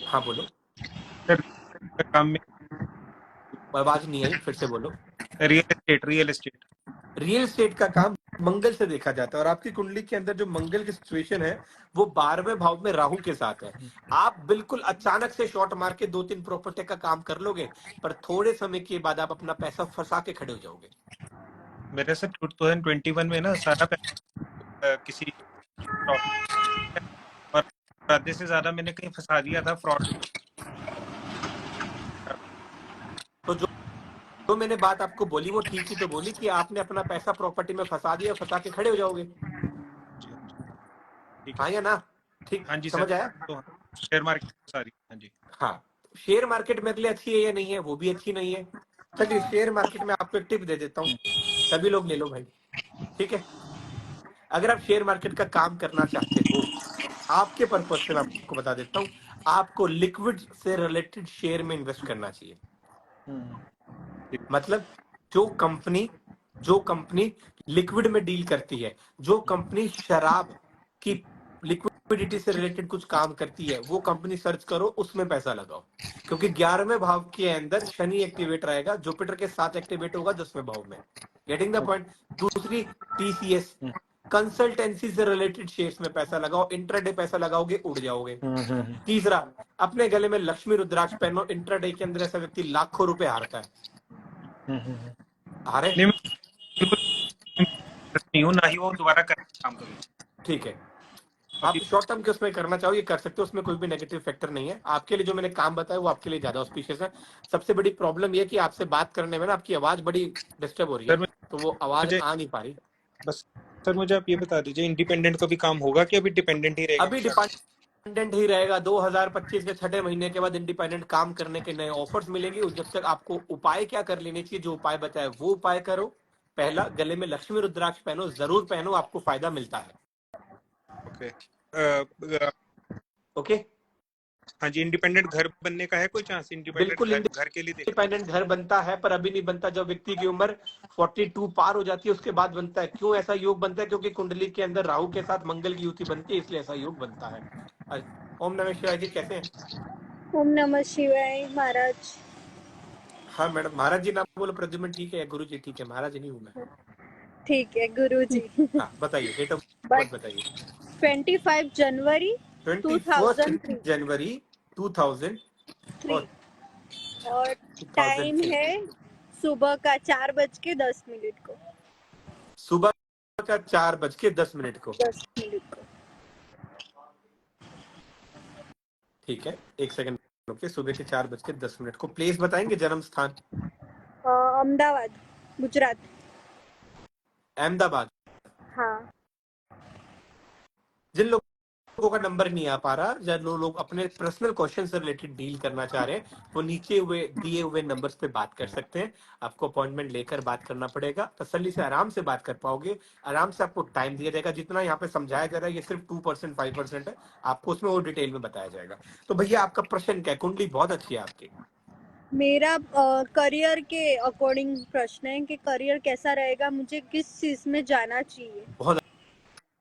हाँ बोलो,
सर काम में
आवाज नहीं आई, फिर से बोलो।
रियल एस्टेट
रियल एस्टेट का काम मंगल से देखा जाता है, और आपकी कुंडली के अंदर जो मंगल की सिचुएशन है वो 12वें भाव में राहु के साथ है। आप बिल्कुल अचानक से शॉट मार के 2-3 प्रॉपर्टी का काम कर लोगे, पर थोड़े समय के बाद आप अपना पैसा फंसा के खड़े हो जाओगे।
मेरे सर 2021 में ना सारा पैसा किसी प्रॉफिट, और आधे से ज्यादा मैंने कहीं फंसा दिया था फ्रॉड।
तो जो मैंने बात आपको बोली वो ठीक ही तो बोली, कि आपने अपना पैसा प्रॉपर्टी में फंसा दिया, फंसा के खड़े हो जाओगे।
ठीक है।
हाँ या ना? ठीक
हाँ जी सर।
समझ आया?
तो शेयर मार्केट सारी, हाँ जी।
हाँ, शेयर मार्केट मेरे लिए अच्छी है या नहीं है, वो भी अच्छी नहीं है। चलिए शेयर मार्केट में आपको एक टिप दे देता हूँ, सभी लोग ले लो भाई, ठीक है। अगर आप शेयर मार्केट का काम करना चाहते हो, आपके पर्पज से मैं आपको बता देता हूँ, आपको लिक्विड से रिलेटेड शेयर में इन्वेस्ट करना चाहिए। मतलब जो कंपनी लिक्विड में डील करती है, जो कंपनी शराब की लिक्विडिटी से रिलेटेड कुछ काम करती है, वो कंपनी सर्च करो, उसमें पैसा लगाओ। क्योंकि 11वें भाव के अंदर शनि एक्टिवेट रहेगा, जुपिटर के साथ एक्टिवेट होगा 10वें भाव में। Getting the point? दूसरी, टीसीएस कंसल्टेंसी से रिलेटेड शेयर्स में पैसा लगाओ, इंट्राडे पैसा लगाओगे उड़ जाओगे। तीसरा, अपने गले में लक्ष्मी रुद्राक्ष पहनो, इंट्राडे के अंदर ऐसा व्यक्ति लाखों रुपए हारता है। हारे?
नहीं, मैं बिल्कुल नहीं हूँ, ना ही वो दोबारा काम करूँ।
ठीक है, आप शॉर्ट टर्म के उसमें करना चाहो ये कर सकते हो, उसमें कोई भी नेगेटिव फैक्टर नहीं है। आपके लिए जो मैंने काम बताया वो आपके लिए ज्यादा ऑस्पिशियस है। सबसे बड़ी प्रॉब्लम ये है कि आपसे बात करने में ना आपकी आवाज बड़ी डिस्टर्ब हो रही है, तो वो आवाज
मुझे
आ नहीं पा रही।
बस सर मुझे आप ये बता दीजिए, इंडिपेंडेंट का भी काम होगा कि अभी डिपेंडेंट ही रहेगा?
अभी डिपेंडेंट ही रहेगा। 2025 के छठे महीने के बाद इंडिपेंडेंट काम करने के नए ऑफर्स मिलेंगे। उस जब तक आपको उपाय क्या कर लेने चाहिए, जो उपाय बताया वो उपाय करो। पहला, गले में लक्ष्मी रुद्राक्ष पहनो, जरूर पहनो, आपको फायदा मिलता है।
ओके।
ओके,
हाँ जी, इंडिपेंडेंट घर बनने का है कोई चांस? इंडिपेंडेंट
बिल्कुल
घर के लिए देख।
इंडिपेंडेंट घर बनता है, पर अभी नहीं बनता। जब व्यक्ति की उम्र 42 पार हो जाती है उसके बाद बनता है। क्यों ऐसा योग बनता है? क्योंकि कुंडली के अंदर राहु के साथ मंगल की युति बनती है, इसलिए ऐसा योग बनता है। ओम नमः शिवाय जी, कैसे हैं?
ओम नमः शिवाय महाराज।
हाँ मैडम, महाराज जी नाम बोलो। प्रद्युमन ठीक है, गुरु जी ठीक है, महाराज नहीं हूँ मैं।
ठीक है गुरु जी।
हाँ बताइए, डेट ऑफ बर्थ बताइए।
25 जनवरी
21 जनवरी 2003।
और टाइम है सुबह का 4:10 को।
सुबह का 4:10 को।
10
ठीक है, एक सेकंड रुकिए। सुबह के 4:10 को। प्लेस बताएंगे, जन्म स्थान?
अहमदाबाद, गुजरात।
अहमदाबाद।
हाँ।
जिन लोगों का नंबर नहीं आ पा रहा, जब लोग अपने पर्सनल क्वेश्चन से रिलेटेड डील करना चाह रहे हैं, वो नीचे हुए दिए हुए नंबर्स पे बात कर सकते हैं। आपको अपॉइंटमेंट लेकर बात करना पड़ेगा, तसल्ली से आराम से बात कर पाओगे, आराम से आपको टाइम दिया जाएगा। जितना यहाँ पे समझाया जा रहा है ये सिर्फ 2% 5% है, आपको उसमें और डिटेल में बताया जाएगा। तो भैया आपका प्रश्न क्या है? कुंडली बहुत अच्छी है आपकी।
मेरा करियर के अकॉर्डिंग प्रश्न है कि करियर कैसा रहेगा, मुझे किस चीज में जाना चाहिए।
बहुत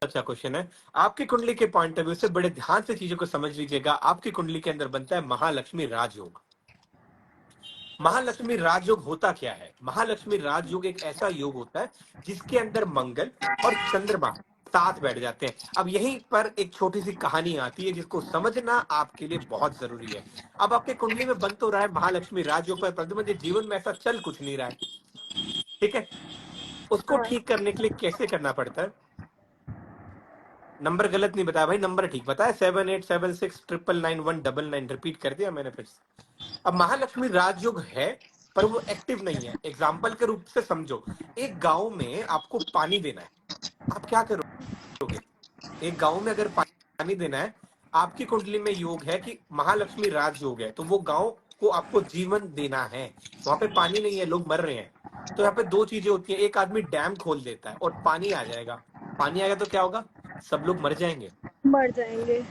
अच्छा क्वेश्चन है। आपकी कुंडली के पॉइंट ऑफ व्यू से बड़े ध्यान से चीजों को समझ लीजिएगा। आपकी कुंडली के अंदर बनता है महालक्ष्मी राजयोग। महालक्ष्मी राजयोग होता क्या है? महालक्ष्मी राजयोग एक ऐसा योग होता है जिसके अंदर मंगल और चंद्रमा साथ बैठ जाते हैं। अब यहीं पर एक छोटी सी कहानी आती है जिसको समझना आपके लिए बहुत जरूरी है। अब आपके कुंडली में बन तो रहा है महालक्ष्मी राजयोग पर, परंतु जीवन में ऐसा चल कुछ नहीं रहा है, ठीक है? उसको ठीक करने के लिए कैसे करना पड़ता है? नंबर गलत नहीं बताया भाई, नंबर ठीक बताया, 7876999199, रिपीट कर दिया मैंने फिर से। अब महालक्ष्मी राजयोग है पर वो एक्टिव नहीं है। एग्जाम्पल के रूप से समझो, एक गांव में आपको पानी देना है, आप क्या करोगे? एक गांव में अगर पानी देना है, आपकी कुंडली में योग है कि महालक्ष्मी राजयोग है, तो वो गांव को आपको जीवन देना है। वहां पे पानी नहीं है, लोग मर रहे हैं, तो यहाँ पे दो चीजें होती हैं। एक आदमी डैम खोल देता है और पानी आ जाएगा, पानी आएगा तो क्या होगा? सब लोग मर जाएंगे,
मर जाएंगे।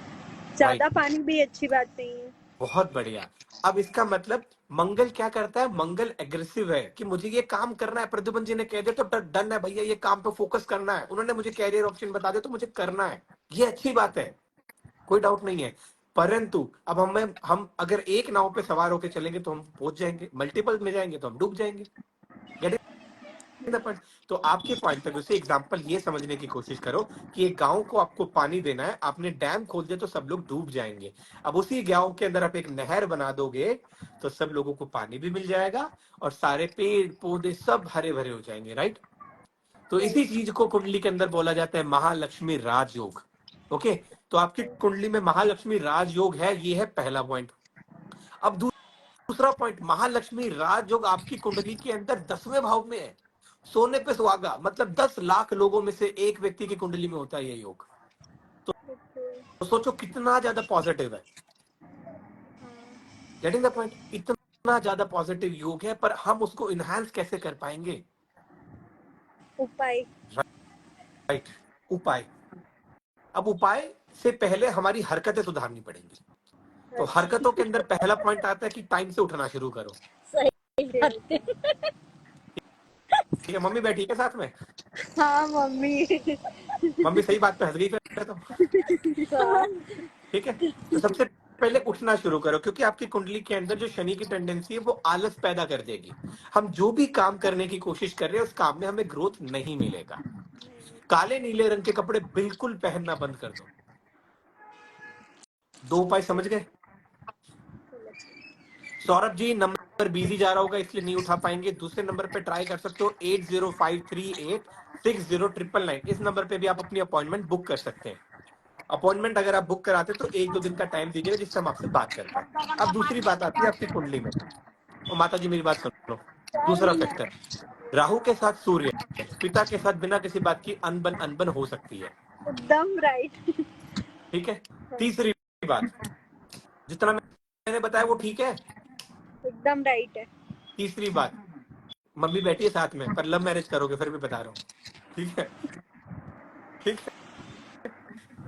ज्यादा पानी भी अच्छी बात नहीं है।
बहुत बढ़िया। अब इसका मतलब मंगल क्या करता है? मंगल एग्रेसिव है कि मुझे ये काम करना है। प्रद्युमन जी ने कह दिया तो डन है भैया, ये काम पे फोकस करना है। उन्होंने मुझे कैरियर ऑप्शन बता दिया तो मुझे करना है, ये अच्छी बात है, कोई डाउट नहीं है। परंतु अब हम अगर एक नाव पे सवार होकर चलेंगे तो हम पहुंच जाएंगे, मल्टीपल में जाएंगे तो हम डूब जाएंगे। तो आपके पॉइंट ऑफ व्यू से एग्जांपल ये समझने की कोशिश करो कि एक गांव को आपको पानी देना है, आपने डैम खोल दिया तो सब लोग डूब जाएंगे। अब उसी गांव के अंदर आप एक नहर बना दोगे तो सब लोगों को पानी भी मिल जाएगा और सारे पेड़ पौधे सब हरे भरे हो जाएंगे, राइट? तो इसी चीज को कुंडली के अंदर बोला जाता है महालक्ष्मी राजयोग। ओके, तो आपकी कुंडली में महालक्ष्मी राजयोग है, ये है पहला पॉइंट। अब दूसरा पॉइंट, महालक्ष्मी राजयोग आपकी कुंडली के अंदर 10वें भाव में है, सोने पे सुहागा, मतलब 10 लाख लोगों में से एक व्यक्ति की कुंडली में होता है ये योग। तो सोचो कितना ज्यादा पॉजिटिव है, गेटिंग द पॉइंट? इतना ज्यादा पॉजिटिव योग है, पर हम उसको इनहांस कैसे कर पाएंगे?
उपाय,
राइट, उपाय। अब उपाय से पहले हमारी हरकतें सुधारनी पड़ेंगी। तो हरकतों के अंदर पहला पॉइंट आता है कि टाइम से उठना शुरू करो। ठीक है, मम्मी बैठी है साथ में?
हाँ मम्मी।
मम्मी सही बात पे हंस गई फिर तो। ठीक है, तो सबसे पहले उठना शुरू करो, क्योंकि आपकी कुंडली के अंदर जो शनि की टेंडेंसी है वो आलस पैदा कर देगी। हम जो भी काम करने की कोशिश कर रहे हैं उस काम में हमें ग्रोथ नहीं मिलेगा। काले नीले रंग के कपड़े बिल्कुल पहनना बंद कर दो। 2 उपाय समझ गए? सौरभ जी नंबर बिजी जा रहा होगा इसलिए नहीं उठा पाएंगे, दूसरे नंबर पे ट्राई कर सकते हो, 8053860999। इस नंबर पे भी आप अपनी अपॉइंटमेंट बुक कर सकते हैं। अपॉइंटमेंट अगर आप बुक कराते तो 1-2 दिन का टाइम दीजिएगा जिससे हम आपसे बात कर पाए। अब दूसरी बात आती है आपकी कुंडली में, और माता जी मेरी बात सुन लो। दूसरा फैक्टर, राहु के साथ सूर्य, पिता के साथ बिना किसी बात की अनबन हो सकती है।
एकदम राइट।
ठीक है, तीसरी बात, जितना मैंने बताया वो ठीक है?
एकदम राइट है।
तीसरी बात, मम्मी बैठी है साथ में पर लव मैरिज करोगे फिर भी बता रहा हूँ, ठीक है? ठीक है,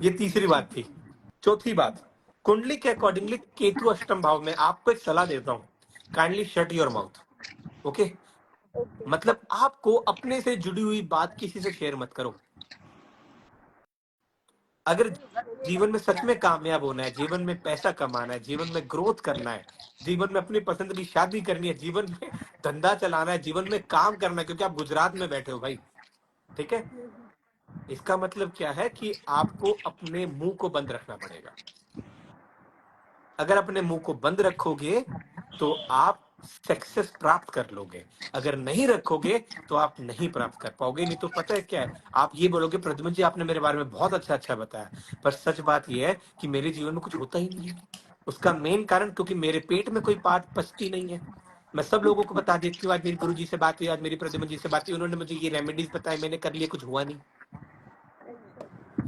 ये तीसरी बात थी। चौथी बात, कुंडली के अकॉर्डिंगली केतु अष्टम भाव में। आपको एक सलाह देता हूँ, kindly shut your mouth. Okay, मतलब आपको अपने से जुड़ी हुई बात किसी से शेयर मत करो। अगर जीवन में सच में कामयाब होना है, जीवन में पैसा कमाना है, जीवन में ग्रोथ करना है, जीवन में अपनी पसंद की शादी करनी है, जीवन में धंधा चलाना है, जीवन में काम करना है, क्योंकि आप गुजरात में बैठे हो भाई, ठीक है? इसका मतलब क्या है कि आपको अपने मुंह को बंद रखना पड़ेगा। अगर अपने मुंह को बंद रखोगे तो आप सक्सेस प्राप्त कर लोगे, अगर नहीं रखोगे तो आप नहीं प्राप्त कर पाओगे। नहीं तो पता है क्या है, आप ये बोलोगे प्रद्युमन जी आपने मेरे बारे में बहुत अच्छा बताया, पर सच बात ये है कि मेरे जीवन में कुछ होता ही नहीं है। उसका मेन कारण क्योंकि मेरे पेट में कोई बात पचती नहीं है। मैं सब लोगों को बता देती हूँ, आज मेरी गुरु जी से बात हुई, आज मेरी प्रद्युमन जी से बात हुई, उन्होंने मुझे ये रेमेडीज बताए, मैंने कर लिए, कुछ हुआ नहीं।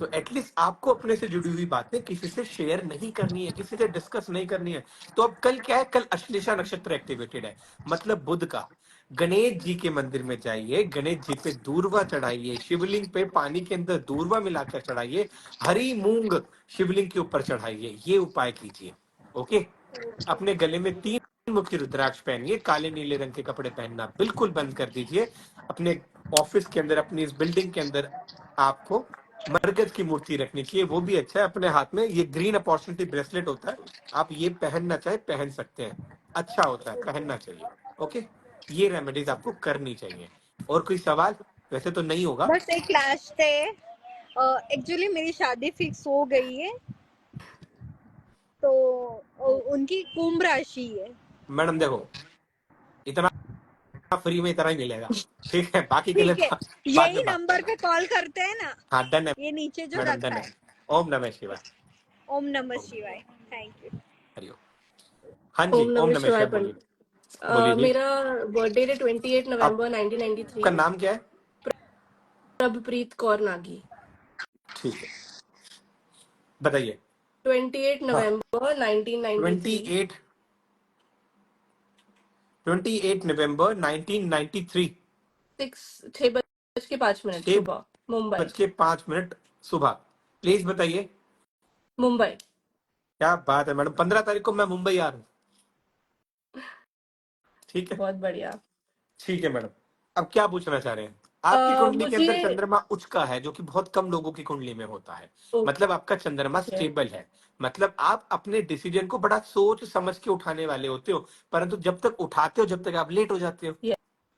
तो एटलीस्ट आपको अपने से जुड़ी हुई बातें किसी से शेयर नहीं करनी है, किसी से डिस्कस नहीं करनी है। तो अब कल क्या है, कल अश्लेषा नक्षत्र एक्टिवेटेड है, मतलब बुध का। गणेश जी के मंदिर में जाइए, गणेश जी पे दूर्वा चढ़ाइए, शिवलिंग पे पानी के अंदर दूर्वा मिलाकर चढ़ाइए, हरी मूंग शिवलिंग के ऊपर चढ़ाइए, ये उपाय कीजिए। ओके। अपने गले में 3 मुखी रुद्राक्ष पहनिए, काले नीले रंग के कपड़े पहनना बिल्कुल बंद कर दीजिए। अपने ऑफिस के अंदर, अपनी इस बिल्डिंग के अंदर आपको मरगद की मूर्ति रखनी चाहिए, वो भी अच्छा है। अपने हाथ में ये ग्रीन अपॉर्चुनिटी ब्रेसलेट होता है, आप ये पहनना चाहे पहन सकते हैं, अच्छा होता है, पहनना चाहिए। ओके, ये रेमेडीज आपको करनी चाहिए। और कोई सवाल? वैसे तो नहीं होगा।
बस एक लास्ट है, एक्चुअली मेरी शादी फिक्स हो गई है, तो उनकी कुंभ राशि है।
मैडम देखो, इतना फ्री में इतना ही मिलेगा, ठीक है, बाकी के लिए
ठीक है,
बाद में
यही
बात
नंबर
करना।
पे कॉल करते हैं ना,
हाँ डन है
ये नीचे जो
मैडम,
रखा
डन है।
है।
ओम नमः शिवाय।
ओम नमः शिवाय। Thank you.
हरिओम। हाँ
ओम
जी, ओम
नमः
नमः
शिवाय
शिवाय, बोलिए।
पंडित।
बोलिए जी।
मेरा बर्थडे है 28 नवंबर
आपका
1993।
नाम क्या है?
प्रभप्रीत कौर नागी।
ठीक है, बताइए।
28
हाँ,
नवंबर 1993।
28 नवंबर 1993।
6:05
छह
सुबह, मुंबई।
बज के 5 मिनट सुबह। प्लीज बताइए।
मुंबई।
क्या बात है मैडम, 15 तारीख को मैं मुंबई आ रहा हूँ। ठीक है,
बहुत बढ़िया।
ठीक है मैडम। अब क्या पूछना चाह रहे हैं? आपकी कुंडली के
मुझे
अंदर चंद्रमा उच्च का है, जो कि बहुत कम लोगों की कुंडली में होता है। मतलब आपका चंद्रमा
ओके।
स्टेबल है, मतलब आप अपने डिसीजन को बड़ा सोच समझ के उठाने वाले होते हो, परंतु जब तक उठाते हो, जब तक आप लेट हो जाते हो।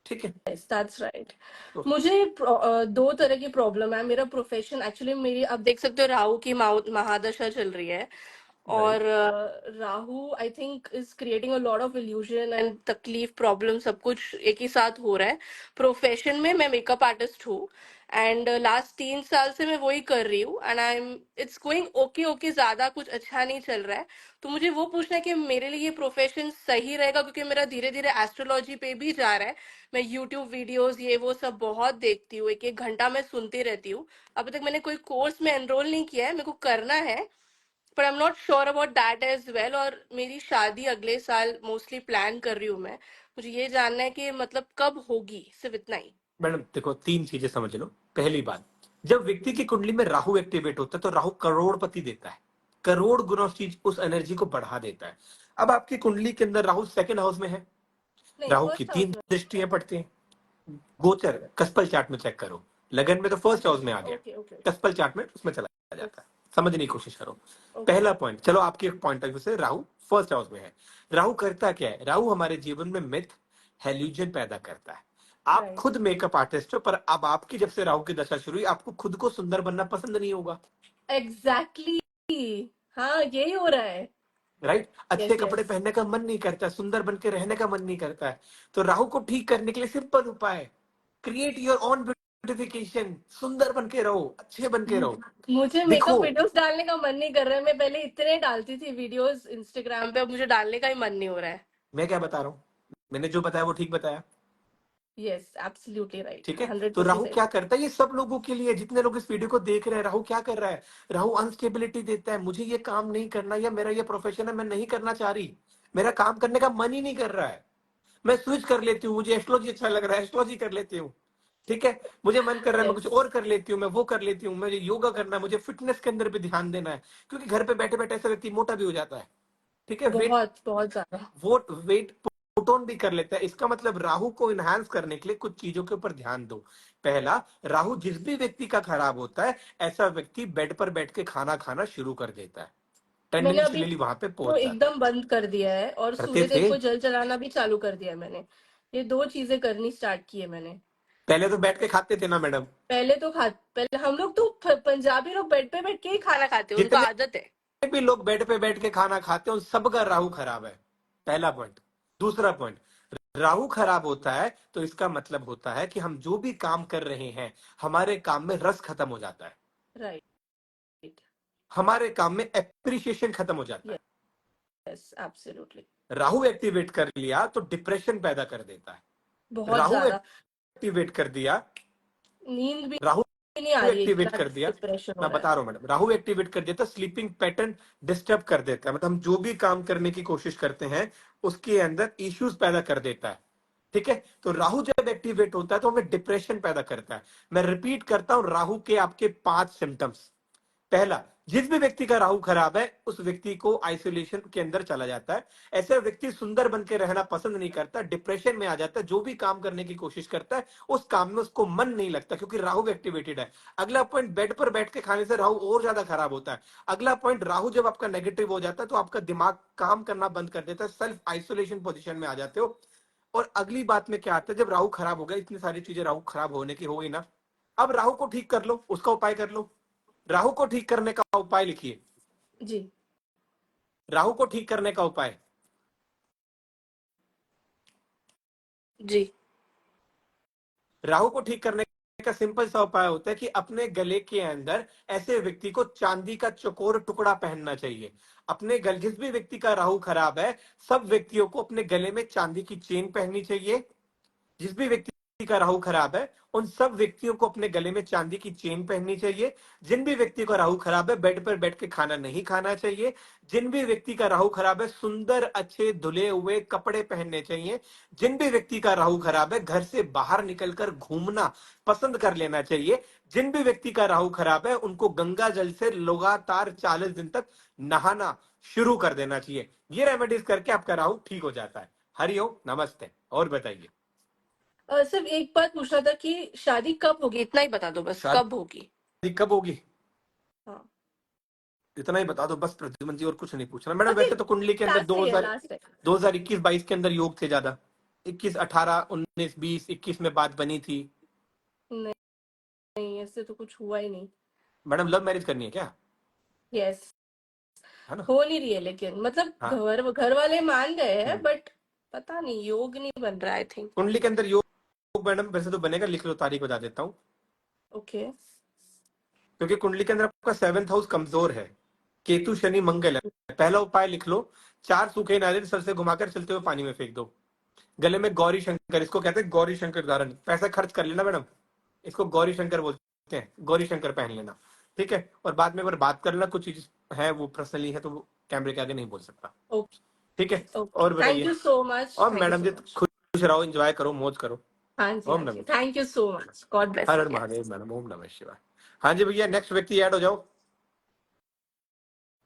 ठीक है,
यस दैट्स राइट।
तो
मुझे दो तरह की प्रॉब्लम है। मेरा प्रोफेशन एक्चुअली, मेरी आप देख सकते हो राहु की महादशा चल रही है, और
right.
Rahu I think is creating a lot of illusion and तकलीफ, प्रॉब्लम, सब कुछ एक ही साथ हो रहा है। प्रोफेशन में मैं मेकअप आर्टिस्ट हूँ, एंड लास्ट 3 साल से मैं वही कर रही हूँ, and I am it's going okay okay, ज्यादा कुछ अच्छा नहीं चल रहा है। तो मुझे वो पूछना है कि मेरे लिए ये प्रोफेशन सही रहेगा, क्योंकि मेरा धीरे धीरे एस्ट्रोलॉजी पे भी जा रहा है। मैं यूट्यूब वीडियोस ये वो सब बहुत देखती हूँ, एक एक घंटा मैं सुनती रहती हूँ। अभी तक मैंने कोई कोर्स में एनरोल नहीं किया है, मेरे को करना है, पर I am not sure about that as well. और मेरी शादी अगले साल मोस्टली प्लान कर रही हूँ मैं। मुझे ये जानना है कि मतलब कब होगी, सिर्फ इतना ही।
मैडम देखो, 3 चीजें समझ लो। पहली बात, जब व्यक्ति की कुंडली में राहु एक्टिवेट होता है, तो राहु करोड़पति देता है, करोड़ गुना उस चीज, उस एनर्जी को बढ़ा देता है। अब आपकी कुंडली के अंदर राहु सेकंड हाउस में है,
नहीं,
राहु की
फर्स्ट हाउस
3
में।
दृष्टियां पड़ती हैं। गोचर कस्पल चार्ट में चेक करो, लगन में तो फर्स्ट हाउस में आ गया,
ओके ओके
कस्पल चार्ट में उसमें चला जाता है। समझने की कोशिश करो।
ओके।
पहला पॉइंट, चलो आपके एक पॉइंट ऑफ व्यू से राहु फर्स्ट हाउस में है। राहु करता क्या है? राहु हमारे जीवन में मिथ, हेल्यूजन पैदा करता है। आप
राइट।
खुद मेकअप आर्टिस्ट हो, पर अब आपकी जब से राहु की दशा शुरू हुई, आपको खुद को सुंदर बनना पसंद नहीं होगा।
एग्जैक्टली। हाँ, यही हो रहा है।
राइट, अच्छे
यस
कपड़े
यस।
पहनने का मन नहीं करता, सुंदर बन के रहने का मन नहीं करता है। तो राहु को ठीक करने के लिए सिंपल उपाय है, क्रिएट योर ओन ब्यूटिफिकेशन। सुंदर बन के रहो, अच्छे बन के रहो,
मुझे
दिखो।
मेकअप वीडियोस डालने का मन नहीं कर रहा है। मैं पहले इतने डालती थी वीडियोस इंस्टाग्राम पे, अब मुझे डालने का ही मन नहीं हो रहा है।
मैं क्या बता रहा हूँ, मैंने जो बताया वो ठीक बताया।
यस, एब्सोल्युटली राइट,
ठीक है, तो
100%
राहु
सही।
क्या करता है, ये सब लोगों के लिए, जितने लोग इस वीडियो को देख रहे हैं, राहु क्या कर रहा है? राहु अनस्टेबिलिटी देता है, मुझे ये काम नहीं करना, या मेरा ये प्रोफेशन है, मैं नहीं करना चाह रही, मेरा काम करने का मन ही नहीं कर रहा है, मैं स्विच कर लेती हूँ, मुझे एस्ट्रोलॉजी अच्छा लग रहा है, एस्ट्रोलॉजी कर लेती हूँ। ठीक है, मुझे मन कर रहा है मैं कुछ
यस,
और कर लेती हूँ, मैं वो कर लेती हूँ, मुझे योगा करना है, मुझे फिटनेस के अंदर भी ध्यान देना है, क्योंकि घर पे बैठे बैठे ऐसा व्यक्ति मोटा भी हो जाता है। ठीक है, वेट
बहुत बहुत ज्यादा।
वेट पुट ऑन भी कर लेता है। इसका मतलब राहु को इनहांस करने के लिए कुछ चीजों के ऊपर ध्यान दो। पहला, राहु जिस भी व्यक्ति का खराब होता है, ऐसा व्यक्ति बेड पर बैठ के खाना खाना शुरू कर देता है,
मैंने अभी
टेंडेंशियली वहां पे
तो
पहुंच जाता है।
एकदम बंद कर दिया है, और
करते
सूर्य देव
थे,
को जल चढ़ाना भी चालू कर दिया है मैंने। ये दो चीजें करनी स्टार्ट की है मैंने।
पहले तो बैठ के खाते थे ना मैडम।
पहले हम लोग तो पंजाबी लोग बेड पे बैठ के ही खाना खाते हैं, उनको
जितने
आदत है।
भी लोग बेड पे बैठ के खाना खाते हैं, उन सबका राहु खराब है। पहला पॉइंट। दूसरा पॉइंट, राहु खराब होता है तो इसका मतलब होता है कि हम जो भी काम कर रहे हैं, हमारे काम में रस खत्म हो जाता है,
राइट।
हमारे काम में एप्रिसिएशन खत्म हो जाता है।
Yes, absolutely.
राहु एक्टिवेट कर लिया तो डिप्रेशन पैदा कर देता है।
बहुत
राहु
ज्यादा।
एक्टिवेट कर दिया,
नींद भी
राहु
नहीं आ रही है,
एक्टिवेट
इतना
कर दिया,
डिप्रेशन हो
मैं
रहा
बता रहा हूँ मैडम, राहु एक्टिवेट कर दिया तो स्लीपिंग पैटर्न डिस्टर्ब कर देता है, मतलब हम जो भी काम करने की कोशिश करते हैं उसके अंदर इश्यूज पैदा कर देता है। ठीक है, तो राहु जब एक्टिवेट होता है तो हमें डिप्रेशन पैदा करता है। मैं रिपीट करता हूं, राहु के आपके 5 सिम्टम्स। पहला, जिस भी व्यक्ति का राहु खराब है उस व्यक्ति को आइसोलेशन के अंदर चला जाता है। ऐसे व्यक्ति सुंदर बन के रहना पसंद नहीं करता, डिप्रेशन में आ जाता है, जो भी काम करने की कोशिश करता है उस काम में उसको मन नहीं लगता क्योंकि राहु एक्टिवेटेड है। अगला पॉइंट, बेड पर बैठ के खाने से राहु और ज्यादा खराब होता है। अगला पॉइंट, राहु जब आपका नेगेटिव हो जाता है तो आपका दिमाग काम करना बंद कर देता है, सेल्फ आइसोलेशन पोजिशन में आ जाते हो। और अगली बात में क्या आता है, जब राहु खराब हो गया, इतनी सारी चीजें राहु खराब होने की हो गई ना, अब राहु को ठीक कर लो, उसका उपाय कर लो। राहु को ठीक करने का उपाय लिखिए,
जी।
राहु को ठीक करने का उपाय,
जी।
राहु को ठीक करने का सिंपल सा उपाय होता है कि अपने गले के अंदर ऐसे व्यक्ति को चांदी का चौकोर टुकड़ा पहनना चाहिए। अपने गले, जिस भी व्यक्ति का राहु खराब है, सब व्यक्तियों को अपने गले में चांदी की चेन पहननी चाहिए। जिस भी व्यक्ति का राहु खराब है उन सब व्यक्तियों को अपने गले में चांदी की चेन पहननी चाहिए। जिन भी व्यक्ति का राहु खराब है बेड पर बैठ के खाना नहीं खाना चाहिए। जिन भी व्यक्ति का राहु खराब है सुंदर अच्छे धुले हुए कपड़े पहनने चाहिए। जिन भी व्यक्ति का राहु खराब है घर से बाहर निकलकर घूमना पसंद कर लेना चाहिए। जिन भी व्यक्ति का राहु खराब है उनको गंगा जल से लगातार 40 दिन तक नहाना शुरू कर देना चाहिए। ये रेमेडीज करके आपका राहु ठीक हो जाता है। हरिओम, नमस्ते। और बताइए,
सिर्फ एक बात पूछना था कि शादी कब होगी, इतना ही बता दो बस, कब होगी?
शादी कब होगी?
हाँ।
इतना ही बता दो बस प्रद्युमन जी, और कुछ नहीं पूछना मैडम।
Okay,
वैसे तो कुंडली के अंदर
लास्ट है।
2021-22 के अंदर योग थे ज्यादा, 21, 18, 19, 20, 21 में बात बनी थी।
नहीं, ऐसे तो कुछ हुआ ही नहीं।
मैडम लव मैरिज करनी है क्या?
यस,
है ना?
हो नहीं रही है लेकिन, मतलब
हाँ।
घर वाले मान गए हैं बट पता नहीं योग नहीं बन रहा, आई थिंक।
कुंडली के अंदर योग मैडम वैसे तो बनेगा, लिख लो, तारीख बता देता हूँ।
ओके।
क्योंकि कुंडली के अंदर आपका 7th हाउस कमजोर है, केतु शनि मंगल है। पहला उपाय लिख लो, 4 सूखे नारियल सर से घुमाकर चलते हुए पानी में फेंक दो। गले में गौरी शंकर, इसको कहते हैं गौरी शंकर धारण, पैसा खर्च कर लेना मैडम, इसको गौरी शंकर बोलते हैं, गौरी शंकर पहन लेना। ठीक है, और बाद में अगर बात कर लेना, कुछ चीज है वो पर्सनली है तो वो कैमरे के आगे नहीं बोल सकता। ठीक है, और बताइए।
Thank you so much.
और मैडम जी खुश रहो, एंजॉय करो, मौज करो।
हाँ जी, thank you so much, god bless.
हर हर महादेव मैडम, ओम नमः शिवाय। हाँ जी भैया, नेक्स्ट व्यक्ति ऐड हो जाओ।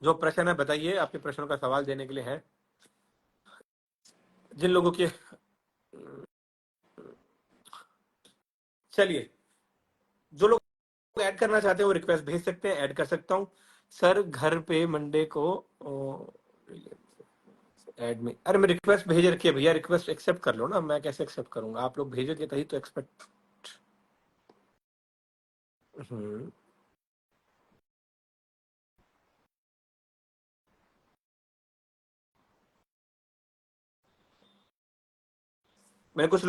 जो प्रश्न है बताइए, आपके प्रश्नों का सवाल देने के लिए है। जिन लोगों के, चलिए, जो लोग ऐड करना चाहते हैं वो रिक्वेस्ट भेज सकते हैं, ऐड कर सकता हूँ। सर घर पे मंडे को ऐड में, अरे मैं रिक्वेस्ट भेज रखी है भैया, रिक्वेस्ट एक्सेप्ट कर लो ना, मैं कैसे एक्सेप्ट करूंगा? आप लोग भेजोगे तभी तो एक्सपेक्ट। मैंने कुछ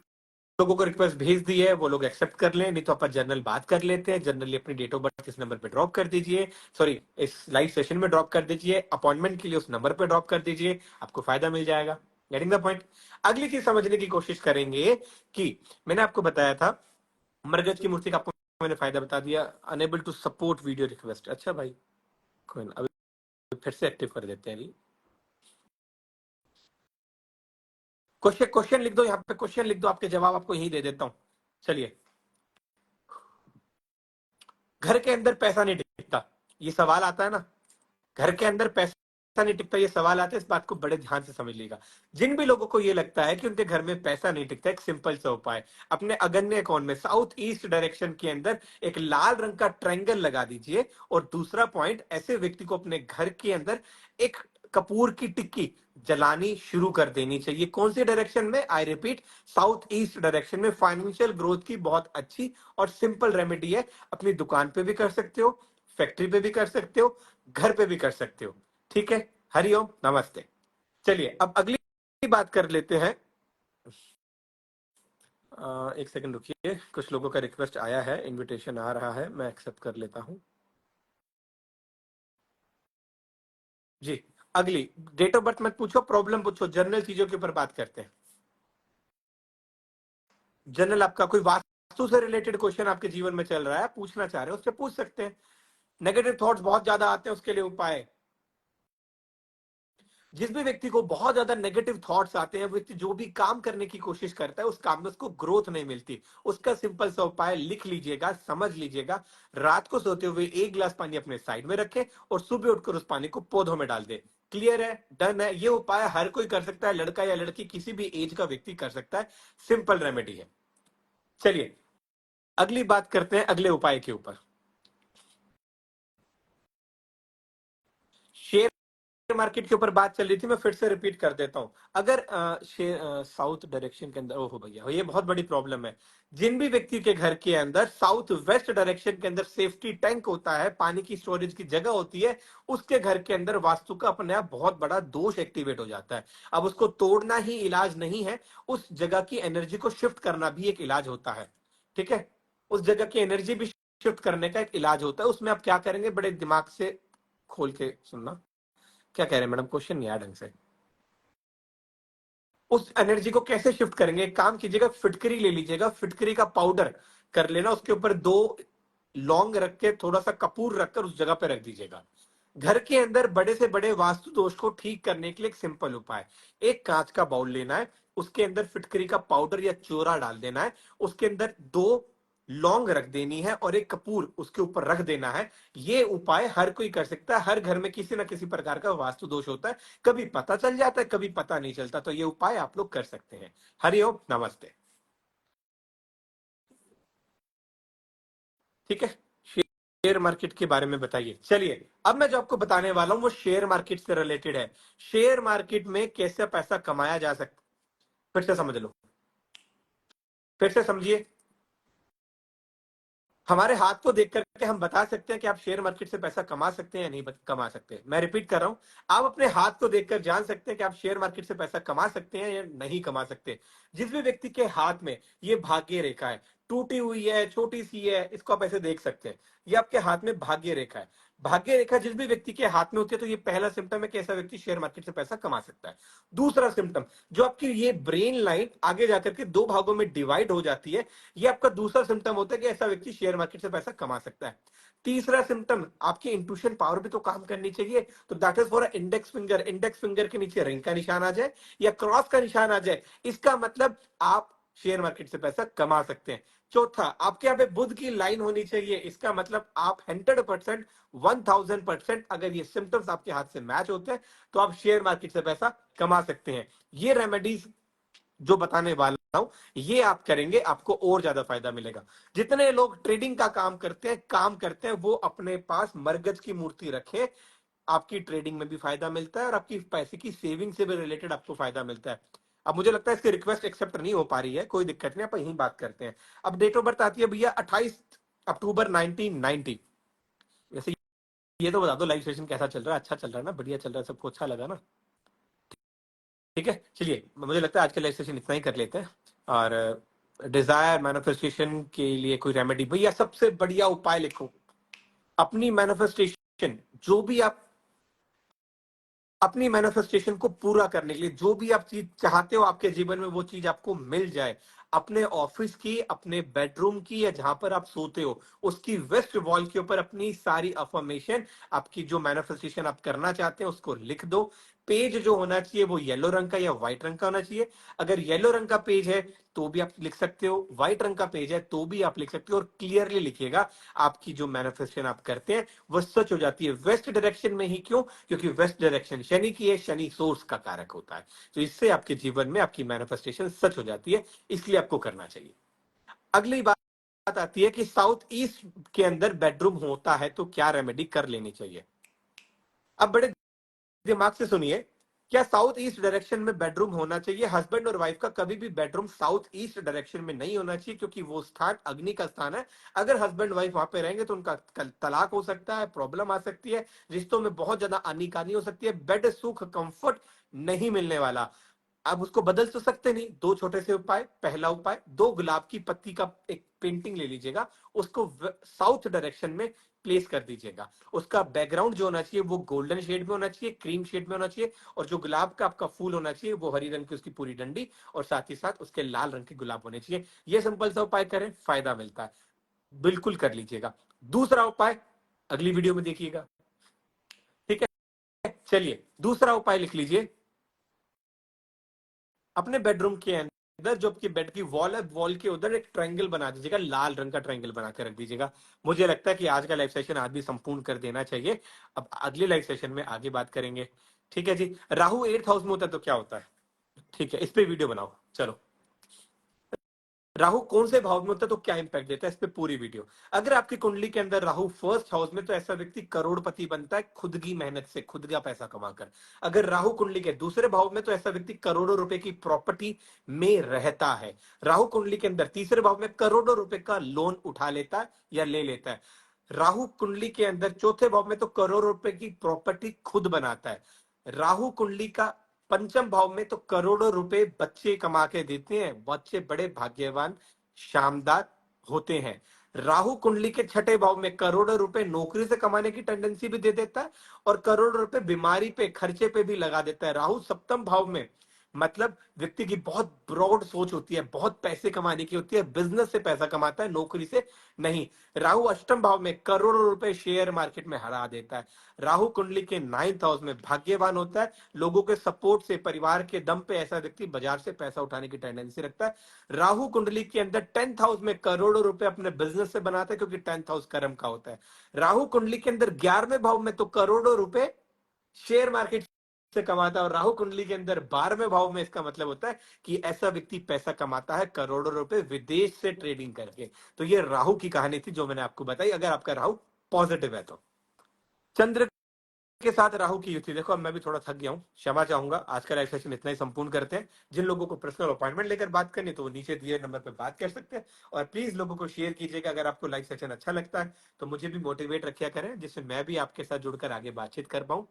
लोगों को रिक्वेस्ट भेज दी है, वो लोग एक्सेप्ट कर लें, नहीं तो अपन जनरल बात कर लेते हैं। जनरली अपनी डेट ऑफ बर्थ इस नंबर पे ड्रॉप कर दीजिए, सॉरी इस लाइव सेशन में ड्रॉप कर दीजिए, अपॉइंटमेंट के लिए उस नंबर पे ड्रॉप कर दीजिए, आपको फायदा मिल जाएगा। Getting the point? अगली चीज समझने की कोशिश करेंगे कि मैंने आपको बताया था मरगज की मूर्ति का, आपको मैंने फायदा बता दिया। Unable to support video request, अच्छा भाई कोई ना, अभी फिर से एक्टिव कर देते हैं। क्वेश्चन लिख दो, यहाँ पे क्वेश्चन लिख दो, आपके जवाब आपको यही दे देता हूं। चलिए, घर के अंदर पैसा नहीं टिकता, ये सवाल आता है ना, घर के अंदर पैसा नहीं टिकता, ये सवाल आता है, इस बात को बड़े ध्यान से समझ लीजिएगा। जिन भी लोगों को ये लगता है कि उनके घर में पैसा नहीं टिकता, एक सिंपल सा उपाय, अपने अगन्य अकाउंट में साउथ ईस्ट डायरेक्शन के अंदर एक लाल रंग का ट्रायंगल लगा दीजिए। और दूसरा पॉइंट, ऐसे व्यक्ति को अपने घर के अंदर एक कपूर की टिक्की जलानी शुरू कर देनी चाहिए। कौन सी डायरेक्शन में? I repeat, south east direction में। फाइनेंशियल ग्रोथ की बहुत अच्छी और सिंपल रेमेडी है, अपनी दुकान पे भी कर सकते हो, फैक्ट्री पे भी कर सकते हो, घर पे भी कर सकते हो। ठीक है, हरिओम, नमस्ते। चलिए अब अगली बात कर लेते हैं। एक सेकंड रुकिए, कुछ लोगों का रिक्वेस्ट आया है, इनविटेशन आ रहा है, मैं एक्सेप्ट कर लेता हूं जी। अगली, डेट ऑफ बर्थ मत पूछो, प्रॉब्लम पूछो, जनरल चीजों के ऊपर बात करते हैं। जनरल आपका कोई वास्तु वास्तु से रिलेटेड क्वेश्चन आपके जीवन में चल रहा है, पूछना चाह रहे हैं, उससे पूछ सकते हैं। नेगेटिव थॉट्स बहुत ज्यादा आते हैं, उसके लिए उपाय, जिस भी व्यक्ति को बहुत ज्यादा नेगेटिव थॉट्स आते हैं, व्यक्ति जो भी काम करने की कोशिश करता है उस काम में उसको ग्रोथ नहीं मिलती। उसका सिंपल सा उपाय लिख लीजिएगा, समझ लीजिएगा। रात को सोते हुए 1 गिलास पानी अपने साइड में रखें और सुबह उठकर उस पानी को पौधों में डाल दे। क्लियर है, डन है। ये उपाय हर कोई कर सकता है, लड़का या लड़की किसी भी एज का व्यक्ति कर सकता है, सिंपल रेमेडी है। चलिए अगली बात करते हैं अगले उपाय के ऊपर। शेयर मार्केट के ऊपर बात चल रही थी, मैं फिर से रिपीट कर देता हूं। अगर साउथ डायरेक्शन के अंदर, ओहो भैया ये बहुत बड़ी प्रॉब्लम है। जिन भी व्यक्ति के घर के अंदर साउथ वेस्ट डायरेक्शन के अंदर सेफ्टी टैंक होता है, पानी की स्टोरेज की जगह होती है, उसके घर के अंदर वास्तु का अपने आप बहुत बड़ा दोष एक्टिवेट हो जाता है। अब उसको तोड़ना ही इलाज नहीं है, उस जगह की एनर्जी को शिफ्ट करना भी एक इलाज होता है। ठीक है, उस जगह की एनर्जी भी शिफ्ट करने का एक इलाज होता है। उसमें आप क्या करेंगे, बड़े दिमाग से खोल के सुनना। क्या कह रहे हैं मैडम, क्वेश्चन नहीं आया ढंग से। उस एनर्जी को कैसे शिफ्ट करेंगे, एक काम कीजिएगा, फिटकरी ले लीजिएगा, फिटकरी का पाउडर कर लेना, उसके ऊपर 2 लौंग रख के थोड़ा सा कपूर रखकर उस जगह पे रख दीजिएगा। घर के अंदर बड़े से बड़े वास्तु दोष को ठीक करने के लिए एक सिंपल उपाय, एक कांच का बाउल लेना है, उसके अंदर फिटकरी का पाउडर या चूरा डाल देना है, उसके अंदर 2 लौंग रख देनी है और एक कपूर उसके ऊपर रख देना है। ये उपाय हर कोई कर सकता है। हर घर में किसी ना किसी प्रकार का वास्तु दोष होता है, कभी पता चल जाता है, कभी पता नहीं चलता, तो ये उपाय आप लोग कर सकते हैं। हरिओम, नमस्ते। ठीक है, शेयर मार्केट के बारे में बताइए। चलिए अब मैं जो आपको बताने वाला हूं वो शेयर मार्केट से रिलेटेड है। शेयर मार्केट में कैसे पैसा कमाया जा सकता, फिर से समझ लो, फिर से समझिए। हमारे हाथ को देख करके हम बता सकते हैं कि आप शेयर मार्केट से पैसा कमा सकते हैं या नहीं कमा सकते। मैं रिपीट कर रहा हूं, आप अपने हाथ को देखकर जान सकते हैं कि आप शेयर मार्केट से पैसा कमा सकते हैं या नहीं कमा सकते। जिस भी व्यक्ति के हाथ में ये भाग्य रेखा है, टूटी हुई है, छोटी सी है, इसको आप ऐसे देख सकते हैं, ये आपके हाथ में भाग्य रेखा है। भाग्य रेखा जिस भी व्यक्ति के हाथ में होती है, तो ये पहला सिम्टम है कि ऐसा व्यक्ति शेयर मार्केट से पैसा कमा सकता है। दूसरा सिम्टम, जो आपकी ये ब्रेन लाइन आगे जाकर के 2 भागों में डिवाइड हो जाती है, ये आपका दूसरा सिम्टम होता है कि ऐसा व्यक्ति शेयर मार्केट से पैसा कमा सकता है। तीसरा सिम्टम, आपकी इंट्यूशन पावर भी तो काम करनी चाहिए, तो that is for index finger. Index finger के नीचे रिंग का निशान आ जाए या क्रॉस का निशान आ जाए, इसका मतलब आप शेयर मार्केट से पैसा कमा सकते हैं। चौथा, आपके यहाँ पे बुध की लाइन होनी चाहिए, इसका मतलब आप 100%, 1000%, अगर ये सिम्टम्स आपके हाथ से मैच होते हैं तो आप शेयर मार्केट से पैसा कमा सकते हैं। ये रेमेडीज जो बताने वाला हूं, ये आप करेंगे, आपको और ज्यादा फायदा मिलेगा। जितने लोग ट्रेडिंग का काम करते हैं, वो अपने पास मरगज की मूर्ति रखें। आपकी ट्रेडिंग में भी फायदा मिलता है और आपकी पैसे की सेविंग से भी रिलेटेड आपको फायदा मिलता है। अब मुझे लगता है इसकी रिक्वेस्ट एक्सेप्ट नहीं हो पा रही है, कोई दिक्कत नहीं, आप यही बात करते हैं। अब डेट ऑफ बर्थ आती है भैया 28 अक्टूबर 1990। वैसे ये तो बता दो लाइव सेशन कैसा चल रहा है, अच्छा चल रहा है ना, बढ़िया चल रहा है, सबको अच्छा लगा ना? ठीक है, चलिए मुझे लगता है आज के लाइव सेशन इतना ही कर लेते हैं। और डिजायर मैनिफेस्टेशन के लिए कोई रेमेडी, भैया सबसे बढ़िया उपाय लिखो। अपनी मैनिफेस्टेशन, जो भी आप अपनी मैनिफेस्टेशन को पूरा करने के लिए जो भी आप चीज चाहते हो आपके जीवन में, वो चीज आपको मिल जाए। अपने ऑफिस की, अपने बेडरूम की, या जहां पर आप सोते हो उसकी वेस्ट वॉल के ऊपर अपनी सारी अफर्मेशन, आपकी जो मैनिफेस्टेशन आप करना चाहते हैं उसको लिख दो। पेज जो होना चाहिए वो येलो रंग का या व्हाइट रंग का होना चाहिए। अगर येलो रंग का पेज है तो भी आप लिख सकते हो, व्हाइट रंग का पेज है तो भी आप लिख सकते हो, और क्लियरली लिखिएगा। आपकी जो मैनिफेस्टेशन आप करते हैं वो सच हो जाती है। वेस्ट डायरेक्शन में ही क्यों? क्योंकि वेस्ट डायरेक्शन शनि की है, शनि सोर्स का कारक होता है, तो इससे आपके जीवन में आपकी मैनिफेस्टेशन सच हो जाती है, इसलिए आपको करना चाहिए। अगली बात आती है कि साउथ ईस्ट के अंदर बेडरूम होता है तो क्या रेमेडी कर लेनी चाहिए। अब बड़े दिमाग से सुनिए, क्या साउथ ईस्ट डायरेक्शन में बेडरूम होना चाहिए? हस्बैंड और वाइफ का कभी भी बेडरूम साउथ ईस्ट डायरेक्शन में नहीं होना चाहिए, क्योंकि वो स्थान अग्नि का स्थान है। अगर हस्बैंड वाइफ वहां पे रहेंगे तो उनका तलाक हो सकता है, प्रॉब्लम आ सकती है, रिश्तों में बहुत ज्यादा आनी हो सकती है, बेड सुख कंफर्ट नहीं मिलने वाला। आप उसको बदल तो सकते नहीं। 2 छोटे से उपाय। पहला उपाय, 2 गुलाब की पत्ती का एक पेंटिंग ले लीजिएगा, उसको साउथ डायरेक्शन में प्लेस कर दीजिएगा। उसका बैकग्राउंड जो होना चाहिए वो गोल्डन शेड में होना चाहिए, क्रीम शेड में होना चाहिए, और जो गुलाब का आपका फूल होना चाहिए वो हरी रंग की उसकी पूरी डंडी, और साथ ही साथ उसके लाल रंग के गुलाब होने चाहिए। ये सिंपल सा उपाय करें, फायदा मिलता है, बिल्कुल कर लीजिएगा। दूसरा उपाय अगली वीडियो में देखिएगा, ठीक है। चलिए दूसरा उपाय लिख लीजिए। अपने बेडरूम के अंदर जो आपकी बेड की वॉल है, वॉल के उधर एक ट्रायंगल बना दीजिएगा, लाल रंग का ट्रायंगल बना कर रख दीजिएगा। मुझे लगता है कि आज का लाइव सेशन आज भी संपूर्ण कर देना चाहिए। अब अगले लाइव सेशन में आगे बात करेंगे, ठीक है जी। राहु 8th हाउस में होता है तो क्या होता है, ठीक है, इस पे वीडियो बनाओ। चलो, राहु कौन से भाव में होता है तो क्या इंपैक्ट देता है, इस पे पूरी वीडियो। अगर आपकी कुंडली के अंदर राहु 1st हाउस में, तो ऐसा व्यक्ति करोड़पति बनता है खुद की मेहनत से, खुद का पैसा कमाकर। अगर राहु कुंडली के दूसरे भाव में, तो ऐसा व्यक्ति करोड़ों रुपए की प्रॉपर्टी में रहता है। राहु कुंडली के अंदर तीसरे भाव में करोड़ों रुपए का लोन उठा लेता है या ले लेता है। राहु कुंडली के अंदर चौथे भाव में तो करोड़ों रुपए की प्रॉपर्टी खुद बनाता है। राहु कुंडली का पंचम भाव में तो करोड़ों रुपए बच्चे कमा के देते हैं, बच्चे बड़े भाग्यवान शानदार होते हैं। राहु कुंडली के छठे भाव में करोड़ों रुपए नौकरी से कमाने की टेंडेंसी भी दे देता है, और करोड़ों रुपए बीमारी पे, खर्चे पे भी लगा देता है। राहु सप्तम भाव में, मतलब व्यक्ति की बहुत ब्रॉड सोच होती है, बहुत पैसे कमाने की होती है, बिजनेस से पैसा कमाता है, नौकरी से नहीं। राहु अष्टम भाव में करोड़ों रुपए शेयर मार्केट में हरा देता है। राहु कुंडली के 9th हाउस में भाग्यवान होता है, लोगों के सपोर्ट से, परिवार के दम पे ऐसा व्यक्ति बाजार से पैसा उठाने की टेंडेंसी रखता है। राहु कुंडली के अंदर 10th हाउस में करोड़ों रुपए अपने बिजनेस से बनाता है, क्योंकि 10th हाउस कर्म का होता है। राहु कुंडली के अंदर 11वें भाव में तो करोड़ों रुपए शेयर मार्केट से कमाता है, और राहु कुंडली के अंदर 12वें भाव में, इसका मतलब होता है कि ऐसा व्यक्ति पैसा कमाता है करोड़ों रुपए विदेश से ट्रेडिंग करके। तो ये राहु की कहानी थी जो मैंने आपको बताई, अगर आपका राहु पॉजिटिव है तो। चंद्र के साथ राहु की युति, देखो अब मैं भी थोड़ा थक गया हूं, क्षमा चाहूंगा। आज का लाइव सेशन इतना ही संपूर्ण करते हैं। जिन लोगों को पर्सनल अपॉइंटमेंट लेकर बात करनी तो वो नीचे दिए नंबर पर बात कर सकते हैं, और प्लीज लोगों को शेयर कीजिएगा। अगर आपको लाइव सेशन अच्छा लगता है तो मुझे भी मोटिवेट रखा करें, जिससे मैं भी आपके साथ जुड़कर आगे बातचीत कर पाऊं।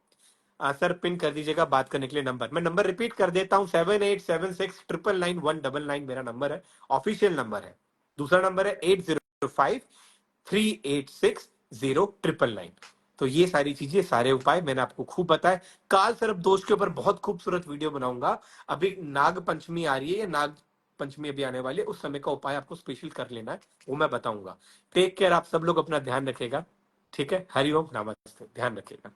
सर पिन कर दीजिएगा बात करने के लिए नंबर। मैं नंबर रिपीट कर देता हूं, 7876999199 मेरा नंबर है, ऑफिशियल नंबर है। दूसरा नंबर है 8053860999। तो ये सारी चीजें, सारे उपाय मैंने आपको खूब बताए। काल सर्प दोष के ऊपर बहुत खूबसूरत वीडियो बनाऊंगा। अभी नाग पंचमी आ रही है, या नाग पंचमी अभी आने वाली है, उस समय का उपाय आपको स्पेशल कर लेना है, वो मैं बताऊंगा। टेक केयर, आप सब लोग अपना ध्यान रखेगा, ठीक है। हरिओम, नमस्ते, ध्यान रखेगा।